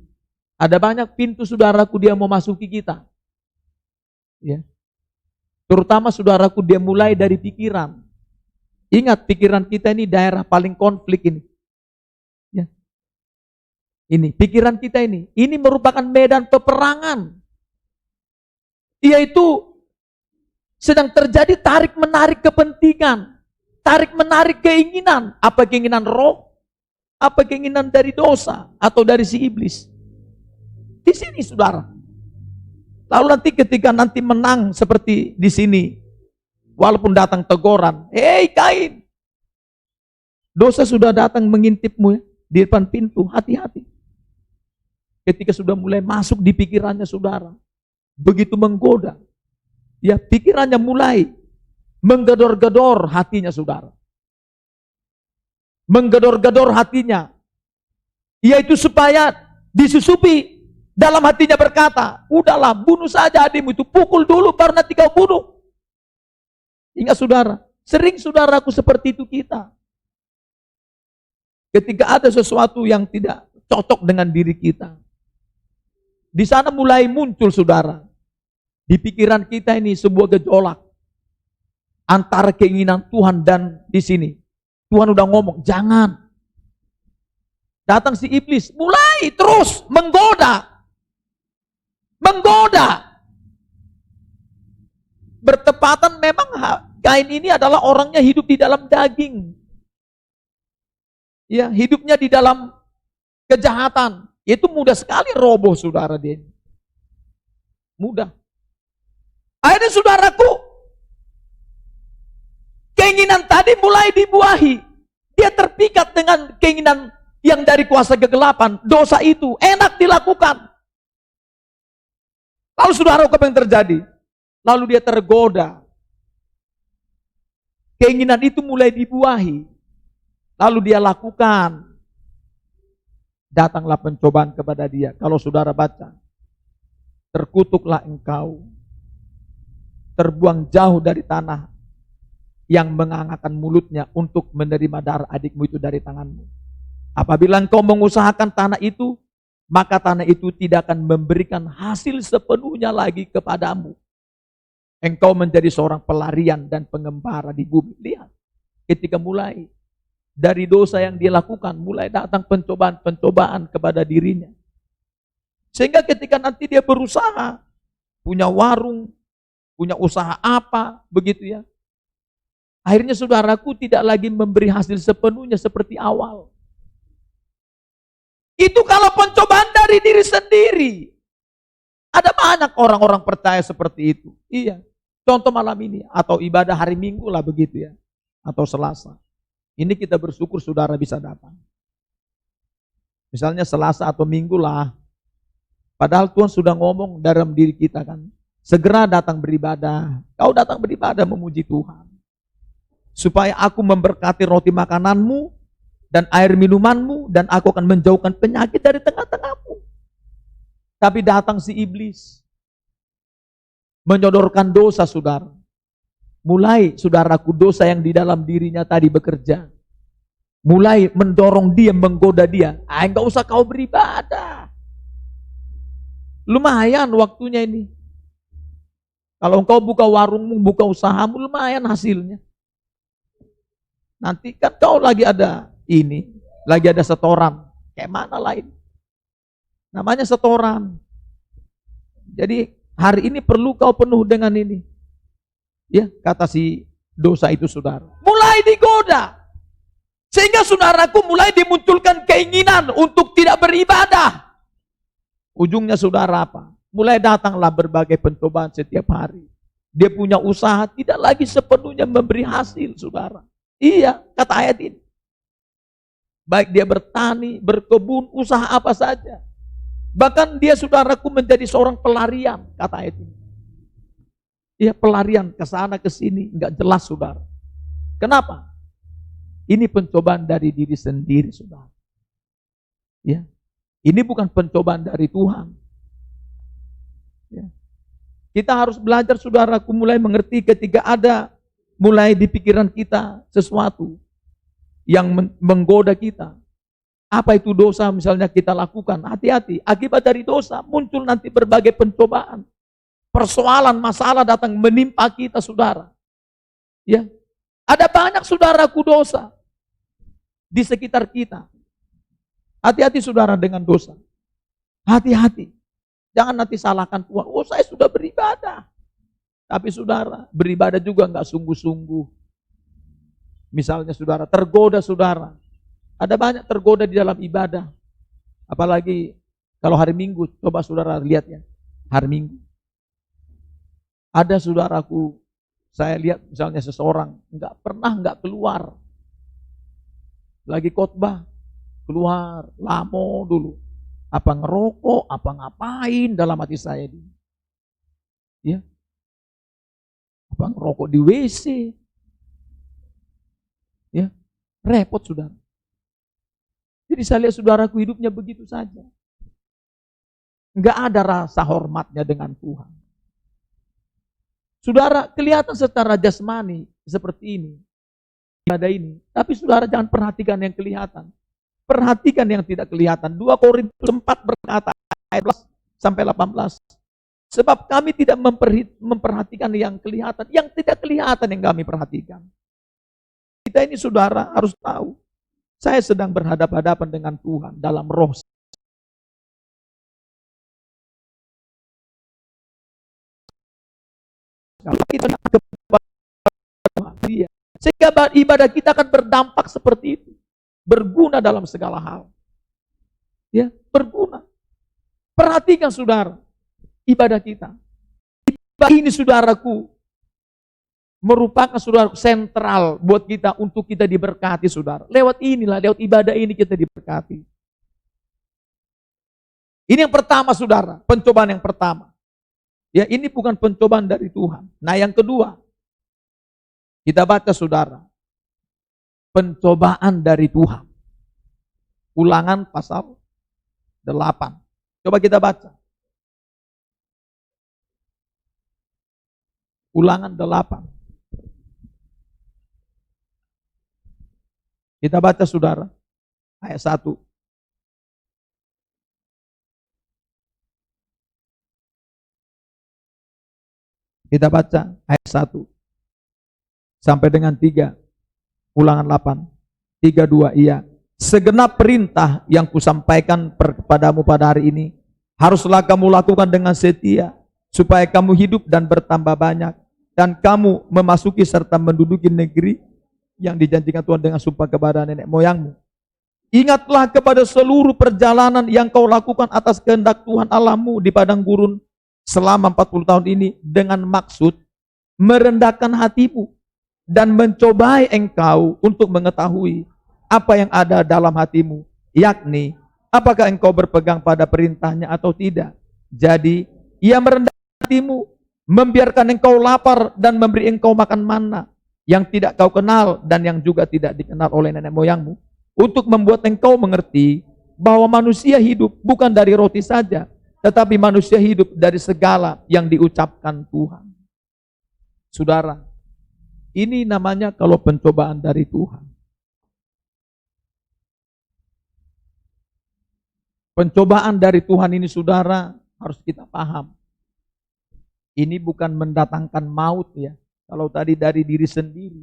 Ada banyak pintu saudaraku dia mau masuki kita. Ya. Terutama saudaraku dia mulai dari pikiran. Ingat pikiran kita ini daerah paling konflik ini. Ya. Ini pikiran kita ini merupakan medan peperangan. Yaitu sedang terjadi tarik menarik kepentingan, tarik menarik keinginan, apa keinginan roh, apa keinginan dari dosa atau dari si iblis. Di sini saudara. Lalu nanti ketika nanti menang seperti di sini, walaupun datang teguran, hei Kain, dosa sudah datang mengintipmu ya, di depan pintu, hati-hati. Ketika sudah mulai masuk di pikirannya saudara, begitu menggoda, ya pikirannya mulai menggedor-gedor hatinya saudara. Menggedor-gedor hatinya, yaitu supaya disusupi. Dalam hatinya berkata, udahlah bunuh saja adikmu itu, pukul dulu baru nanti kau bunuh. Ingat saudara, sering saudaraku seperti itu kita. Ketika ada sesuatu yang tidak cocok dengan diri kita, di sana mulai muncul saudara, di pikiran kita ini sebuah gejolak antara keinginan Tuhan dan di sini. Tuhan udah ngomong, jangan. Datang si iblis, mulai terus menggoda. Menggoda. Bertepatan memang Kain ini adalah orangnya hidup di dalam daging. Ya, hidupnya di dalam kejahatan. Itu mudah sekali roboh saudara dia. Mudah. Akhirnya saudaraku, keinginan tadi mulai dibuahi. Dia terpikat dengan keinginan yang dari kuasa kegelapan. Dosa itu enak dilakukan. Lalu saudara, apa yang terjadi? Lalu dia tergoda. Keinginan itu mulai dibuahi. Lalu dia lakukan. Datanglah pencobaan kepada dia. Kalau saudara baca, terkutuklah engkau, terbuang jauh dari tanah yang mengangkat mulutnya untuk menerima darah adikmu itu dari tanganmu. Apabila engkau mengusahakan tanah itu, maka tanah itu tidak akan memberikan hasil sepenuhnya lagi kepadamu. Engkau menjadi seorang pelarian dan pengembara di bumi. Lihat, ketika mulai dari dosa yang dia lakukan, mulai datang pencobaan-pencobaan kepada dirinya. Sehingga ketika nanti dia berusaha, punya warung, punya usaha apa, begitu ya. Akhirnya saudaraku tidak lagi memberi hasil sepenuhnya seperti awal. Itu kalau pencobaan dari diri sendiri. Ada banyak orang-orang percaya seperti itu. Iya. Contoh malam ini, atau ibadah hari Minggu lah begitu ya. Atau Selasa. Ini kita bersyukur saudara bisa datang. Misalnya Selasa atau Minggu lah. Padahal Tuhan sudah ngomong dalam diri kita kan. Segera datang beribadah. Kau datang beribadah memuji Tuhan. supaya aku memberkati roti makananmu dan air minumanmu, dan aku akan menjauhkan penyakit dari tengah-tengahmu. Tapi datang si iblis, menyodorkan dosa, saudara. Mulai, saudaraku, dosa yang di dalam dirinya tadi bekerja. Mulai mendorong dia, menggoda dia. Enggak usah kau beribadah. Lumayan waktunya ini. Kalau engkau buka warungmu, buka usahamu, lumayan hasilnya. Nanti kan kau lagi ada ini, lagi ada setoran. Kayak mana lain? Namanya setoran. Jadi hari ini perlu kau penuh dengan ini. Ya, kata si dosa itu, saudara. Mulai digoda. Sehingga saudaraku mulai dimunculkan keinginan untuk tidak beribadah. Ujungnya saudara apa? Mulai datanglah berbagai pencobaan setiap hari. Dia punya usaha tidak lagi sepenuhnya memberi hasil, saudara. Iya, kata ayat ini. Baik dia bertani, berkebun, usaha apa saja. Bahkan dia, saudaraku, menjadi seorang pelarian, kata ayat ini. Iya, pelarian ke sana ke sini, enggak jelas, saudara. Kenapa? Ini pencobaan dari diri sendiri, saudara. Ya. Ini bukan pencobaan dari Tuhan. Ya. Kita harus belajar, saudaraku, mulai mengerti ketika ada mulai di pikiran kita sesuatu yang menggoda kita. Apa itu dosa misalnya kita lakukan? Hati-hati, akibat dari dosa muncul nanti berbagai pencobaan. Persoalan, masalah datang menimpa kita, saudara. Ya. Ada banyak, saudaraku, dosa di sekitar kita. Hati-hati, saudara, dengan dosa. Hati-hati. Jangan nanti salahkan Tuhan. Oh, saya sudah beribadah. Tapi saudara, beribadah juga enggak sungguh-sungguh. Misalnya saudara, tergoda saudara. Ada banyak tergoda di dalam ibadah. Apalagi kalau hari Minggu, coba saudara lihat ya. Hari Minggu. Ada saudaraku, saya lihat misalnya seseorang enggak keluar. Lagi khotbah, keluar, lamo dulu. Apa ngerokok, apa ngapain dalam hati saya ini. Ya. Apa ngerokok di WC. Ya, repot saudara. Jadi saya lihat saudaraku hidupnya begitu saja. Enggak ada rasa hormatnya dengan Tuhan. Saudara, kelihatan secara jasmani seperti ini. Ibadah ini. Tapi saudara jangan perhatikan yang kelihatan. Perhatikan yang tidak kelihatan. 2 Korintus 4 berkata ayat 11 sampai 18. Sebab kami tidak memperhatikan yang kelihatan. Yang tidak kelihatan yang kami perhatikan. Kita ini saudara harus tahu. Saya sedang berhadapan-hadapan dengan Tuhan dalam roh. Kalau kita kepada dia, sehingga ibadah kita akan berdampak seperti itu. Berguna dalam segala hal. Ya, berguna. Perhatikan saudara, ibadah kita. Ibadah ini saudaraku, merupakan saudara sentral buat kita untuk kita diberkati saudara. Lewat ibadah ini kita diberkati. Ini yang pertama saudara, pencobaan yang pertama. Ya, ini bukan pencobaan dari Tuhan. Nah, yang kedua, kita baca saudara, pencobaan dari Tuhan. Ulangan pasal 8. Coba kita baca. Ulangan 8. Kita baca saudara, ayat 1. Kita baca ayat 1 sampai dengan 3. Ulangan 8. 3:2 iya. Segenap perintah yang kusampaikan kepadamu pada hari ini haruslah kamu lakukan dengan setia supaya kamu hidup dan bertambah banyak dan kamu memasuki serta menduduki negeri yang dijanjikan Tuhan dengan sumpah kepada nenek moyangmu. Ingatlah kepada seluruh perjalanan yang kau lakukan atas kehendak Tuhan Allahmu di padang gurun selama 40 tahun ini dengan maksud merendahkan hatimu dan mencobai engkau untuk mengetahui apa yang ada dalam hatimu, yakni apakah engkau berpegang pada perintahnya atau tidak. Jadi ia merendahkan hatimu, membiarkan engkau lapar dan memberi engkau makan manna yang tidak kau kenal dan yang juga tidak dikenal oleh nenek moyangmu, untuk membuat engkau mengerti bahwa manusia hidup bukan dari roti saja, tetapi manusia hidup dari segala yang diucapkan Tuhan. Saudara, ini namanya kalau pencobaan dari Tuhan. Pencobaan dari Tuhan ini, saudara, harus kita paham. Ini bukan mendatangkan maut ya. Kalau tadi dari diri sendiri,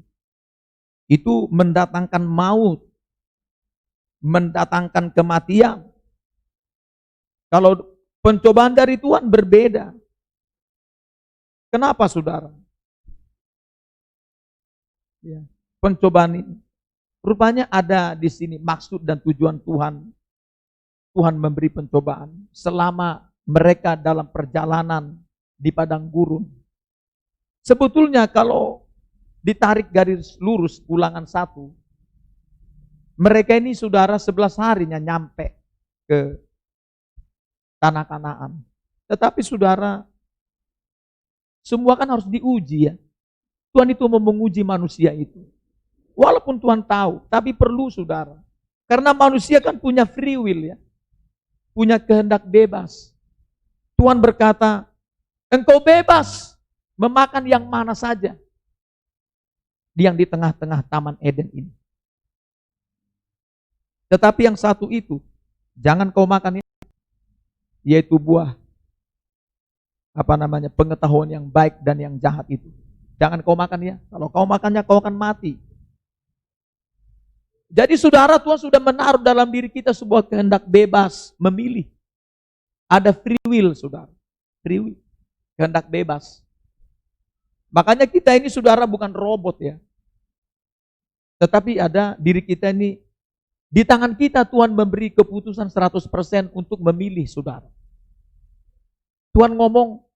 itu mendatangkan maut, mendatangkan kematian. Kalau pencobaan dari Tuhan berbeda. Kenapa, saudara? Ya, pencobaan ini rupanya ada di sini maksud dan tujuan Tuhan. Tuhan memberi pencobaan selama mereka dalam perjalanan di padang gurun. Sebetulnya kalau ditarik garis lurus Ulangan 1, mereka ini, saudara, 11 harinya nyampe ke tanah Kanaan. Tetapi, saudara, semua kan harus diuji ya. Tuhan itu mau menguji manusia itu. Walaupun Tuhan tahu, tapi perlu, saudara. Karena manusia kan punya free will ya. Punya kehendak bebas. Tuhan berkata, engkau bebas memakan yang mana saja yang di tengah-tengah Taman Eden ini. Tetapi yang satu itu, jangan kau makan, yaitu buah pengetahuan yang baik dan yang jahat itu. Jangan kau makan ya. Kalau kau makannya, kau akan mati. Jadi, saudara, Tuhan sudah menaruh dalam diri kita sebuah kehendak bebas memilih. Ada free will, saudara. Free will. Kehendak bebas. Makanya kita ini, saudara, bukan robot ya. Tetapi ada diri kita ini, di tangan kita Tuhan memberi keputusan 100% untuk memilih, saudara. Tuhan ngomong,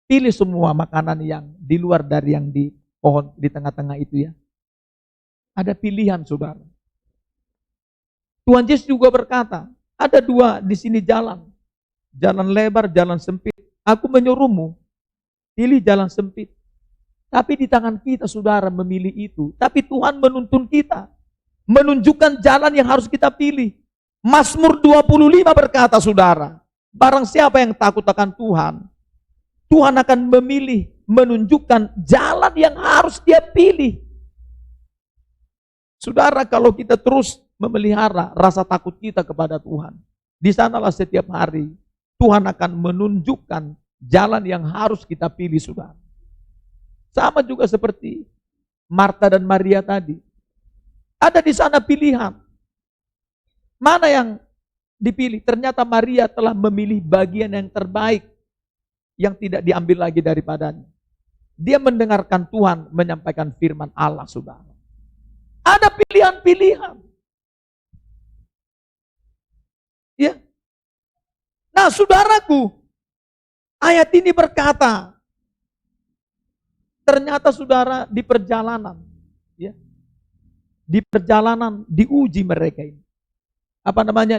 pilih semua makanan yang di luar dari yang di pohon di tengah-tengah itu ya. Ada pilihan, saudara. Tuhan Yesus juga berkata, ada dua di sini jalan. Jalan lebar, jalan sempit. Aku menyuruhmu, pilih jalan sempit. Tapi di tangan kita, saudara, memilih itu. Tapi Tuhan menuntun kita, menunjukkan jalan yang harus kita pilih. Mazmur 25 berkata, saudara, barang siapa yang takut akan Tuhan, Tuhan akan memilih, menunjukkan jalan yang harus dia pilih. Saudara, kalau kita terus memelihara rasa takut kita kepada Tuhan, di sanalah setiap hari Tuhan akan menunjukkan jalan yang harus kita pilih, saudara. Sama juga seperti Marta dan Maria tadi. Ada di sana pilihan. Mana yang dipilih? Ternyata Maria telah memilih bagian yang terbaik, yang tidak diambil lagi daripadanya. Dia mendengarkan Tuhan menyampaikan firman Allah, saudara. Ada pilihan-pilihan. Ya. Nah, saudaraku, ayat ini berkata, ternyata, saudara, di perjalanan, ya, di perjalanan diuji mereka ini.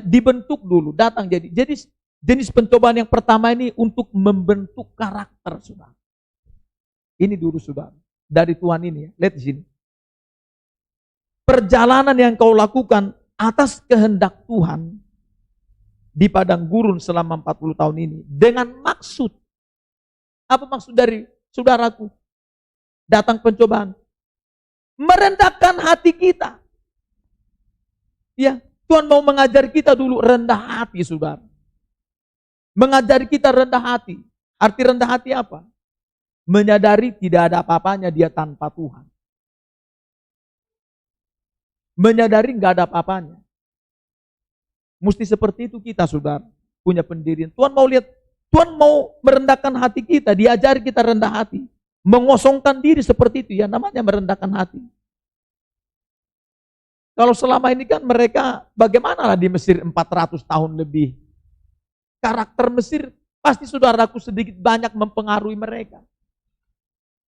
Dibentuk dulu, datang jadi. Jadi jenis pencobaan yang pertama ini untuk membentuk karakter, saudara. Ini dulu, saudara, dari Tuhan ini ya. Lihat di sini. Perjalanan yang kau lakukan atas kehendak Tuhan di padang gurun selama 40 tahun ini dengan maksud. Apa maksud dari, saudaraku? Datang pencobaan. Merendahkan hati kita. Ya, Tuhan mau mengajar kita dulu rendah hati, saudara. Mengajari kita rendah hati. Arti rendah hati apa? Menyadari tidak ada apa-apanya dia tanpa Tuhan. Menyadari nggak ada apa-apanya. Mesti seperti itu kita, saudara, punya pendirian. Tuhan mau lihat, Tuhan mau merendahkan hati kita, diajari kita rendah hati, mengosongkan diri seperti itu ya, namanya merendahkan hati. Kalau selama ini kan mereka bagaimana lah di Mesir 400 tahun lebih. Karakter Mesir pasti, saudaraku, sedikit banyak mempengaruhi mereka.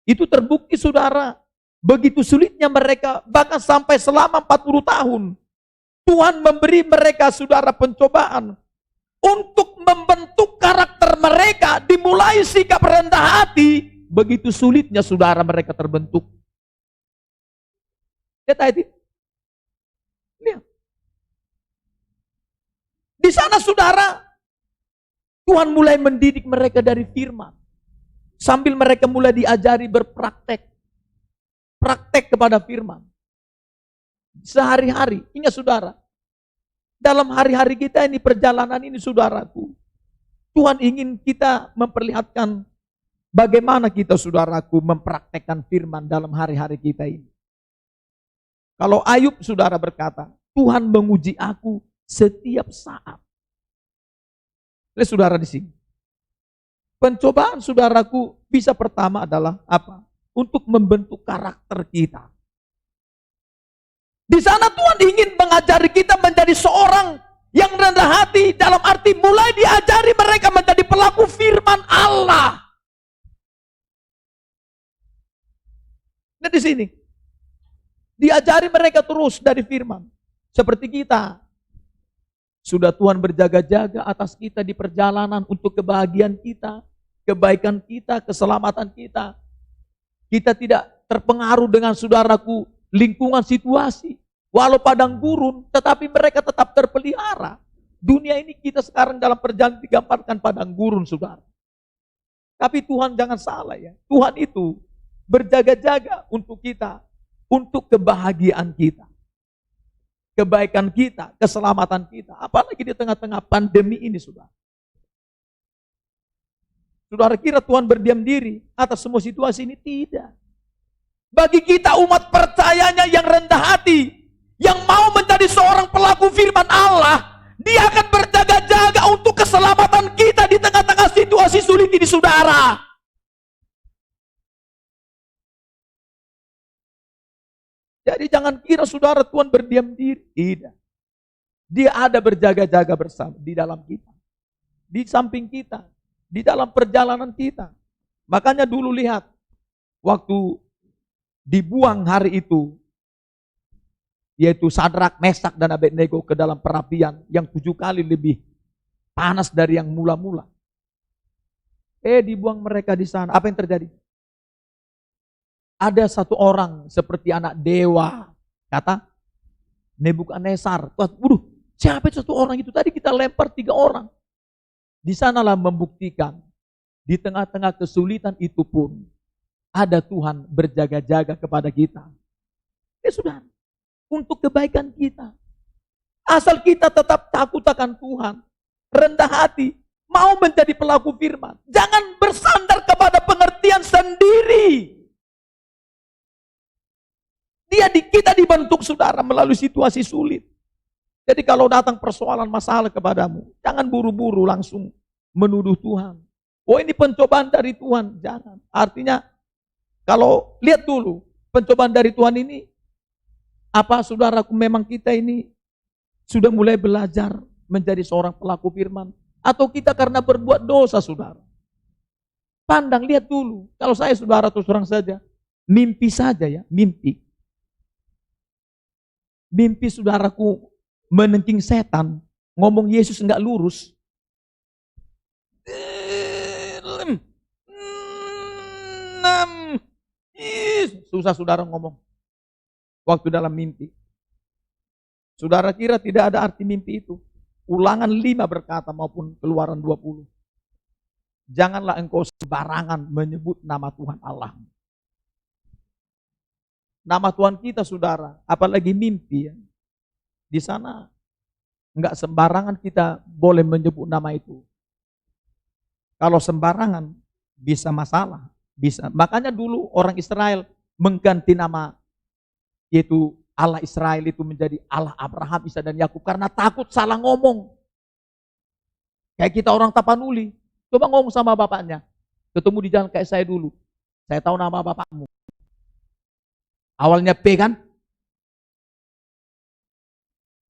Itu terbukti, saudara. Begitu sulitnya mereka, bahkan sampai selama 40 tahun. Tuhan memberi mereka, saudara, pencobaan. Untuk membentuk karakter mereka, dimulai sikap rendah hati. Begitu sulitnya, saudara, mereka terbentuk. Lihat ayat ini. Lihat. Di sana saudara, Tuhan mulai mendidik mereka dari firman. Sambil mereka mulai diajari berpraktek. Praktek kepada firman. Sehari-hari, ingat saudara. Dalam hari-hari kita ini, perjalanan ini saudaraku. Tuhan ingin kita memperlihatkan bagaimana kita saudaraku mempraktekkan firman dalam hari-hari kita ini. Kalau Ayub saudara berkata, Tuhan menguji aku setiap saat. Lihat saudara di sini. Pencobaan saudaraku bisa pertama adalah apa? Untuk membentuk karakter kita. Di sana Tuhan ingin mengajari kita menjadi seorang yang rendah hati, dalam arti mulai diajari mereka menjadi pelaku firman Allah. Nah di sini diajari mereka terus dari firman. Seperti kita, sudah Tuhan berjaga-jaga atas kita di perjalanan untuk kebahagiaan kita, kebaikan kita, keselamatan kita. Kita tidak terpengaruh dengan saudaraku lingkungan situasi. Walau padang gurun, tetapi mereka tetap terpelihara. Dunia ini kita sekarang dalam perjalanan digambarkan padang gurun, saudara. Tapi Tuhan jangan salah ya. Tuhan itu berjaga-jaga untuk kita, untuk kebahagiaan kita. Kebaikan kita, keselamatan kita. Apalagi di tengah-tengah pandemi ini, saudara. Saudara kira Tuhan berdiam diri atas semua situasi ini? Tidak. Bagi kita umat percayanya yang rendah hati, yang mau menjadi seorang pelaku firman Allah, dia akan berjaga-jaga untuk keselamatan kita di tengah-tengah situasi sulit ini, saudara. Jadi jangan kira saudara Tuhan berdiam diri. Tidak. Dia ada berjaga-jaga bersama di dalam kita. Di samping kita. Di dalam perjalanan kita. Makanya dulu lihat. Waktu dibuang hari itu. Yaitu Sadrak, Mesak, dan Abednego ke dalam perapian. Yang 7 kali lebih panas dari yang mula-mula. Dibuang mereka di sana. Apa yang terjadi? Ada satu orang seperti anak dewa, kata Nebukadnezar. Waduh, siapa itu satu orang itu? Tadi kita lempar 3 orang. Di sanalah membuktikan, di tengah-tengah kesulitan itu pun, ada Tuhan berjaga-jaga kepada kita. Sudah, untuk kebaikan kita. Asal kita tetap takut akan Tuhan, rendah hati, mau menjadi pelaku firman. Jangan bersandar kepada pengertian sendiri. Kita dibentuk saudara melalui situasi sulit. Jadi kalau datang persoalan masalah kepadamu, jangan buru-buru langsung menuduh Tuhan. Oh ini pencobaan dari Tuhan, jangan. Artinya kalau lihat dulu pencobaan dari Tuhan ini, apa saudaraku memang kita ini sudah mulai belajar menjadi seorang pelaku firman, atau kita karena berbuat dosa saudara? Pandang, lihat dulu. Kalau saya saudara terus terang saja, mimpi saja ya, mimpi. Mimpi saudaraku menengking setan, ngomong Yesus enggak lurus. Susah saudara ngomong. Waktu dalam mimpi. Saudara kira tidak ada arti mimpi itu. Ulangan 5 berkata maupun Keluaran 20. Janganlah engkau sembarangan menyebut nama Tuhan Allah. Nama Tuhan kita saudara, apalagi mimpi ya. Di sana enggak sembarangan kita boleh menyebut nama itu. Kalau sembarangan bisa masalah, bisa. Makanya dulu orang Israel mengganti nama yaitu Allah Israel itu menjadi Allah Abraham, Ishak dan Yakub karena takut salah ngomong. Kayak kita orang Tapanuli, coba ngomong sama bapaknya. Ketemu di jalan kayak saya dulu. Saya tahu nama bapakmu. Awalnya P kan?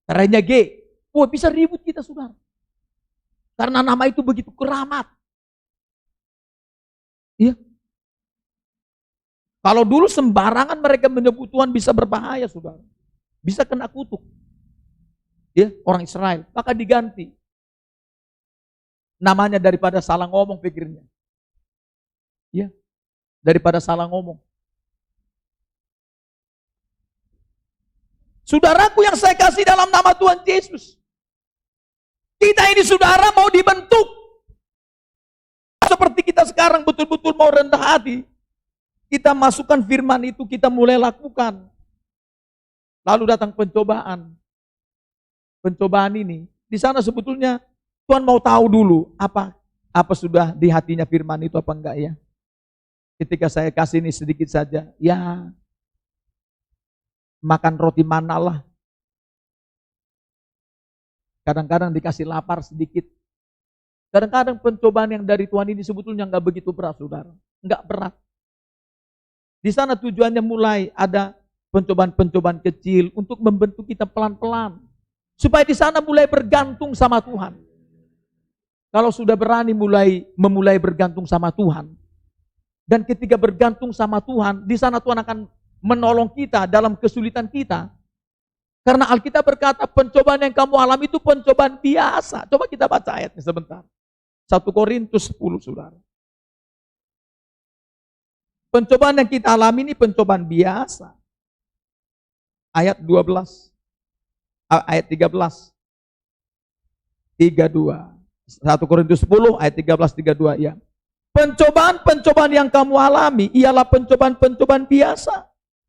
Terakhirnya G. Wah bisa ribut kita saudara. Karena nama itu begitu keramat. Iya. Kalau dulu sembarangan mereka menyebut Tuhan bisa berbahaya saudara. Bisa kena kutuk. Ya, orang Israel. Maka diganti. Namanya daripada salah ngomong pikirnya. Ya. Daripada salah ngomong. Saudaraku yang saya kasih dalam nama Tuhan Yesus. Kita ini saudara mau dibentuk. Seperti kita sekarang betul-betul mau rendah hati. Kita masukkan firman itu, kita mulai lakukan. Lalu datang pencobaan. Pencobaan ini, di sana sebetulnya Tuhan mau tahu dulu apa sudah di hatinya firman itu apa enggak ya. Ketika saya kasih ini sedikit saja, ya makan roti mana lah. Kadang-kadang dikasih lapar sedikit. Kadang-kadang pencobaan yang dari Tuhan ini sebetulnya enggak begitu berat, saudara. Enggak berat. Di sana tujuannya mulai ada pencobaan-pencobaan kecil untuk membentuk kita pelan-pelan. Supaya di sana mulai bergantung sama Tuhan. Kalau sudah berani memulai bergantung sama Tuhan. Dan ketika bergantung sama Tuhan, di sana Tuhan akan menolong kita dalam kesulitan kita. Karena Alkitab berkata pencobaan yang kamu alami itu pencobaan biasa. Coba kita baca ayatnya sebentar. 1 Korintus 10, saudara. Pencobaan yang kita alami ini pencobaan biasa. Ayat 12. Ayat 13. 32. 1 Korintus 10 ayat 13-32 ya. Pencobaan-pencobaan yang kamu alami ialah pencobaan-pencobaan biasa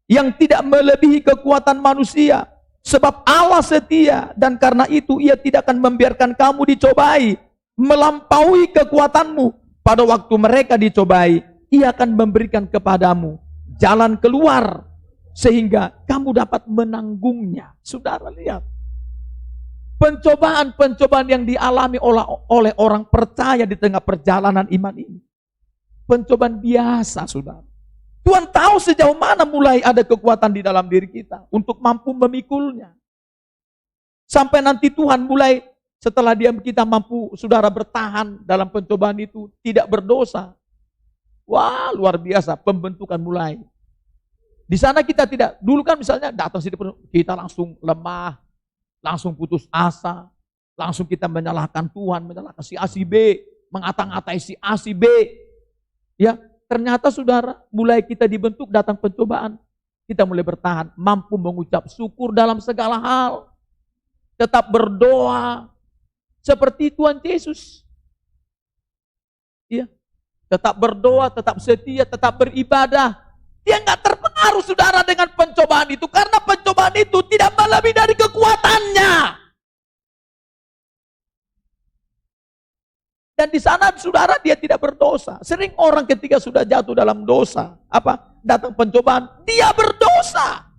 yang tidak melebihi kekuatan manusia. Sebab Allah setia dan karena itu Ia tidak akan membiarkan kamu dicobai melampaui kekuatanmu. Pada waktu mereka dicobai, Ia akan memberikan kepadamu jalan keluar sehingga kamu dapat menanggungnya. Saudara lihat. Pencobaan-pencobaan yang dialami oleh orang percaya di tengah perjalanan iman ini. Pencobaan biasa, saudara. Tuhan tahu sejauh mana mulai ada kekuatan di dalam diri kita untuk mampu memikulnya. Sampai nanti Tuhan mulai setelah kita mampu, saudara, bertahan dalam pencobaan itu, tidak berdosa. Wah, luar biasa, pembentukan mulai. Di sana kita tidak, dulu kan misalnya datang sini kita langsung lemah, langsung putus asa, langsung kita menyalahkan Tuhan, menyalahkan si A, si B, mengata-ngatai si A, si B. Ya, ternyata saudara, mulai kita dibentuk datang pencobaan, kita mulai bertahan, mampu mengucap syukur dalam segala hal, tetap berdoa, seperti Tuhan Yesus. Ya, tetap berdoa, tetap setia, tetap beribadah. Dia nggak terpengaruh saudara dengan pencobaan itu, karena pencobaan itu tidak melebihi dari kekuatannya. Dan di sana saudara dia tidak berdosa. Sering orang ketika sudah jatuh dalam dosa, datang pencobaan, dia berdosa.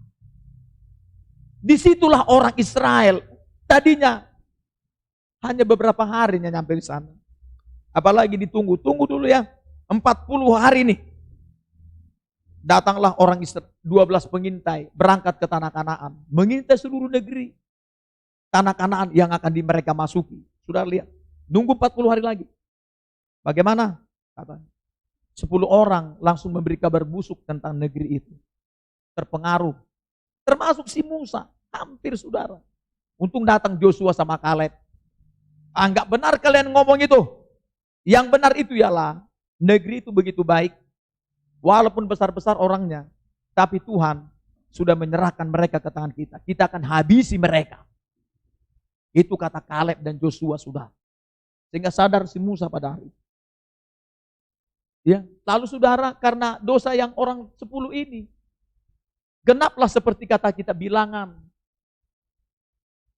Disitulah orang Israel tadinya hanya beberapa harinya nyampe di sana. Apalagi tunggu dulu ya, 40 hari nih. Datanglah orang Israel, 12 pengintai berangkat ke tanah Kanaan, mengintai seluruh negeri. Tanah Kanaan yang akan mereka masuki. Sudah lihat, nunggu 40 hari lagi. Bagaimana? Katanya 10 orang langsung memberi kabar busuk tentang negeri itu. Terpengaruh. Termasuk si Musa, hampir saudara. Untung datang Joshua sama Kaleb. Enggak benar kalian ngomong itu. Yang benar itu ialah negeri itu begitu baik. Walaupun besar-besar orangnya, tapi Tuhan sudah menyerahkan mereka ke tangan kita. Kita akan habisi mereka. Itu kata Kaleb dan Joshua sudah. Sehingga sadar si Musa pada hari itu. Ya, lalu saudara, karena dosa yang orang 10 ini, genaplah seperti kata kita bilangan.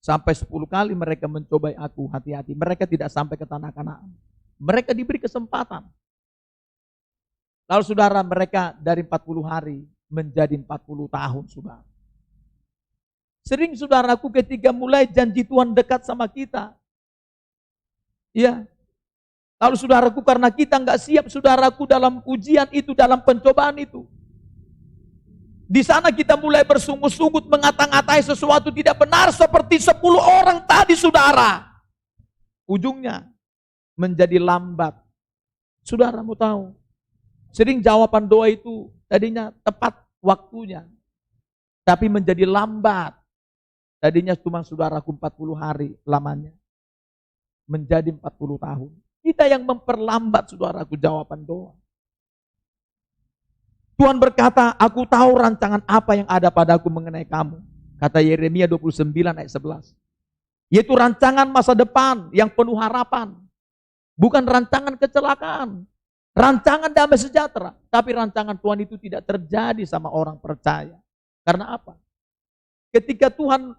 Sampai 10 kali mereka mencobai aku, hati-hati. Mereka tidak sampai ke tanah Kanaan. Mereka diberi kesempatan. Lalu saudara, mereka dari 40 hari menjadi 40 tahun, saudara. Sering saudaraku ketika mulai janji Tuhan dekat sama kita. Ya. Lalu saudaraku karena kita enggak siap saudaraku dalam ujian itu, dalam pencobaan itu. Di sana kita mulai bersungut-sungut mengata-ngatai sesuatu tidak benar seperti 10 orang tadi saudara. Ujungnya menjadi lambat. Saudara mau tahu? Sering jawaban doa itu tadinya tepat waktunya. Tapi menjadi lambat. Tadinya cuma saudaraku 40 hari lamanya. Menjadi 40 tahun. Kita yang memperlambat saudaraku jawaban doa. Tuhan berkata, aku tahu rancangan apa yang ada padaku mengenai kamu. Kata Yeremia 29 ayat 11. Yaitu rancangan masa depan yang penuh harapan. Bukan rancangan kecelakaan. Rancangan damai sejahtera. Tapi rancangan Tuhan itu tidak terjadi sama orang percaya. Karena apa? Ketika Tuhan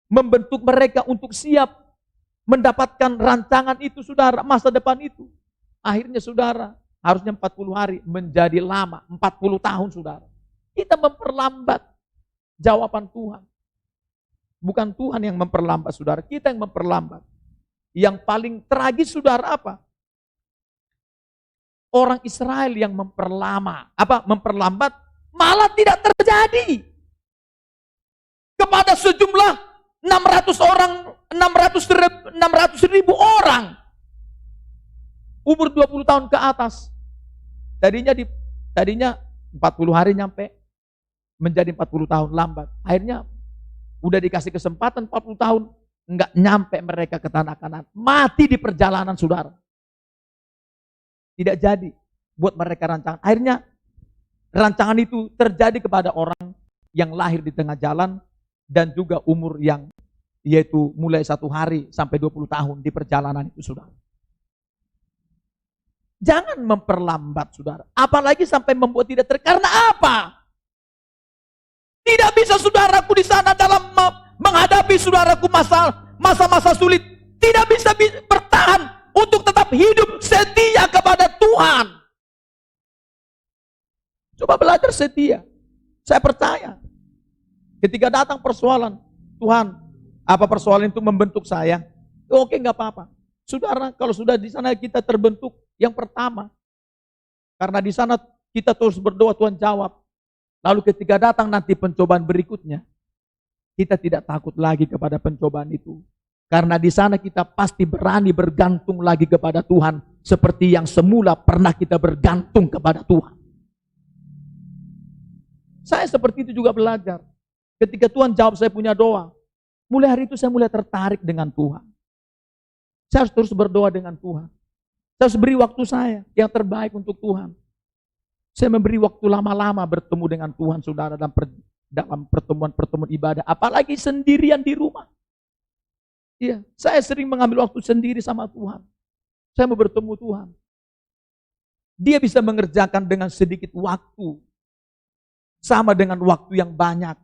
membentuk mereka untuk siap mendapatkan rancangan itu, saudara, masa depan itu. Akhirnya saudara, harusnya 40 hari menjadi lama, 40 tahun saudara. Kita memperlambat jawaban Tuhan. Bukan Tuhan yang memperlambat saudara, kita yang memperlambat. Yang paling tragis saudara apa? Orang Israel yang memperlambat malah tidak terjadi. Kepada sejumlah 600 ribu orang. Umur 20 tahun ke atas. Tadinya 40 hari nyampe, menjadi 40 tahun lambat. Akhirnya udah dikasih kesempatan 40 tahun, enggak nyampe mereka ke tanah Kanaan. Mati di perjalanan saudara. Tidak jadi buat mereka rancangan. Akhirnya rancangan itu terjadi kepada orang yang lahir di tengah jalan dan juga umur yang yaitu mulai 1 hari sampai 20 tahun di perjalanan itu saudara. Jangan memperlambat saudara. Apalagi sampai membuat tidak karena apa? Tidak bisa saudaraku di sana dalam menghadapi saudaraku masa-masa sulit. Tidak bisa bertahan untuk tetap hidup setia kepada Tuhan. Coba belajar setia. Saya percaya. Ketika datang persoalan, Tuhan, apa persoalan itu membentuk saya? Oke, nggak apa-apa. Saudara, kalau sudah di sana kita terbentuk, yang pertama, karena di sana kita terus berdoa, Tuhan jawab. Lalu ketika datang nanti pencobaan berikutnya, kita tidak takut lagi kepada pencobaan itu. Karena di sana kita pasti berani bergantung lagi kepada Tuhan, seperti yang semula pernah kita bergantung kepada Tuhan. Saya seperti itu juga belajar. Ketika Tuhan jawab saya punya doa, mulai hari itu saya mulai tertarik dengan Tuhan. Saya harus terus berdoa dengan Tuhan. Saya harus beri waktu saya yang terbaik untuk Tuhan. Saya memberi waktu lama-lama bertemu dengan Tuhan, saudara, dalam pertemuan-pertemuan ibadah. Apalagi sendirian di rumah. Iya, saya sering mengambil waktu sendiri sama Tuhan. Saya mau bertemu Tuhan. Dia bisa mengerjakan dengan sedikit waktu. Sama dengan waktu yang banyak.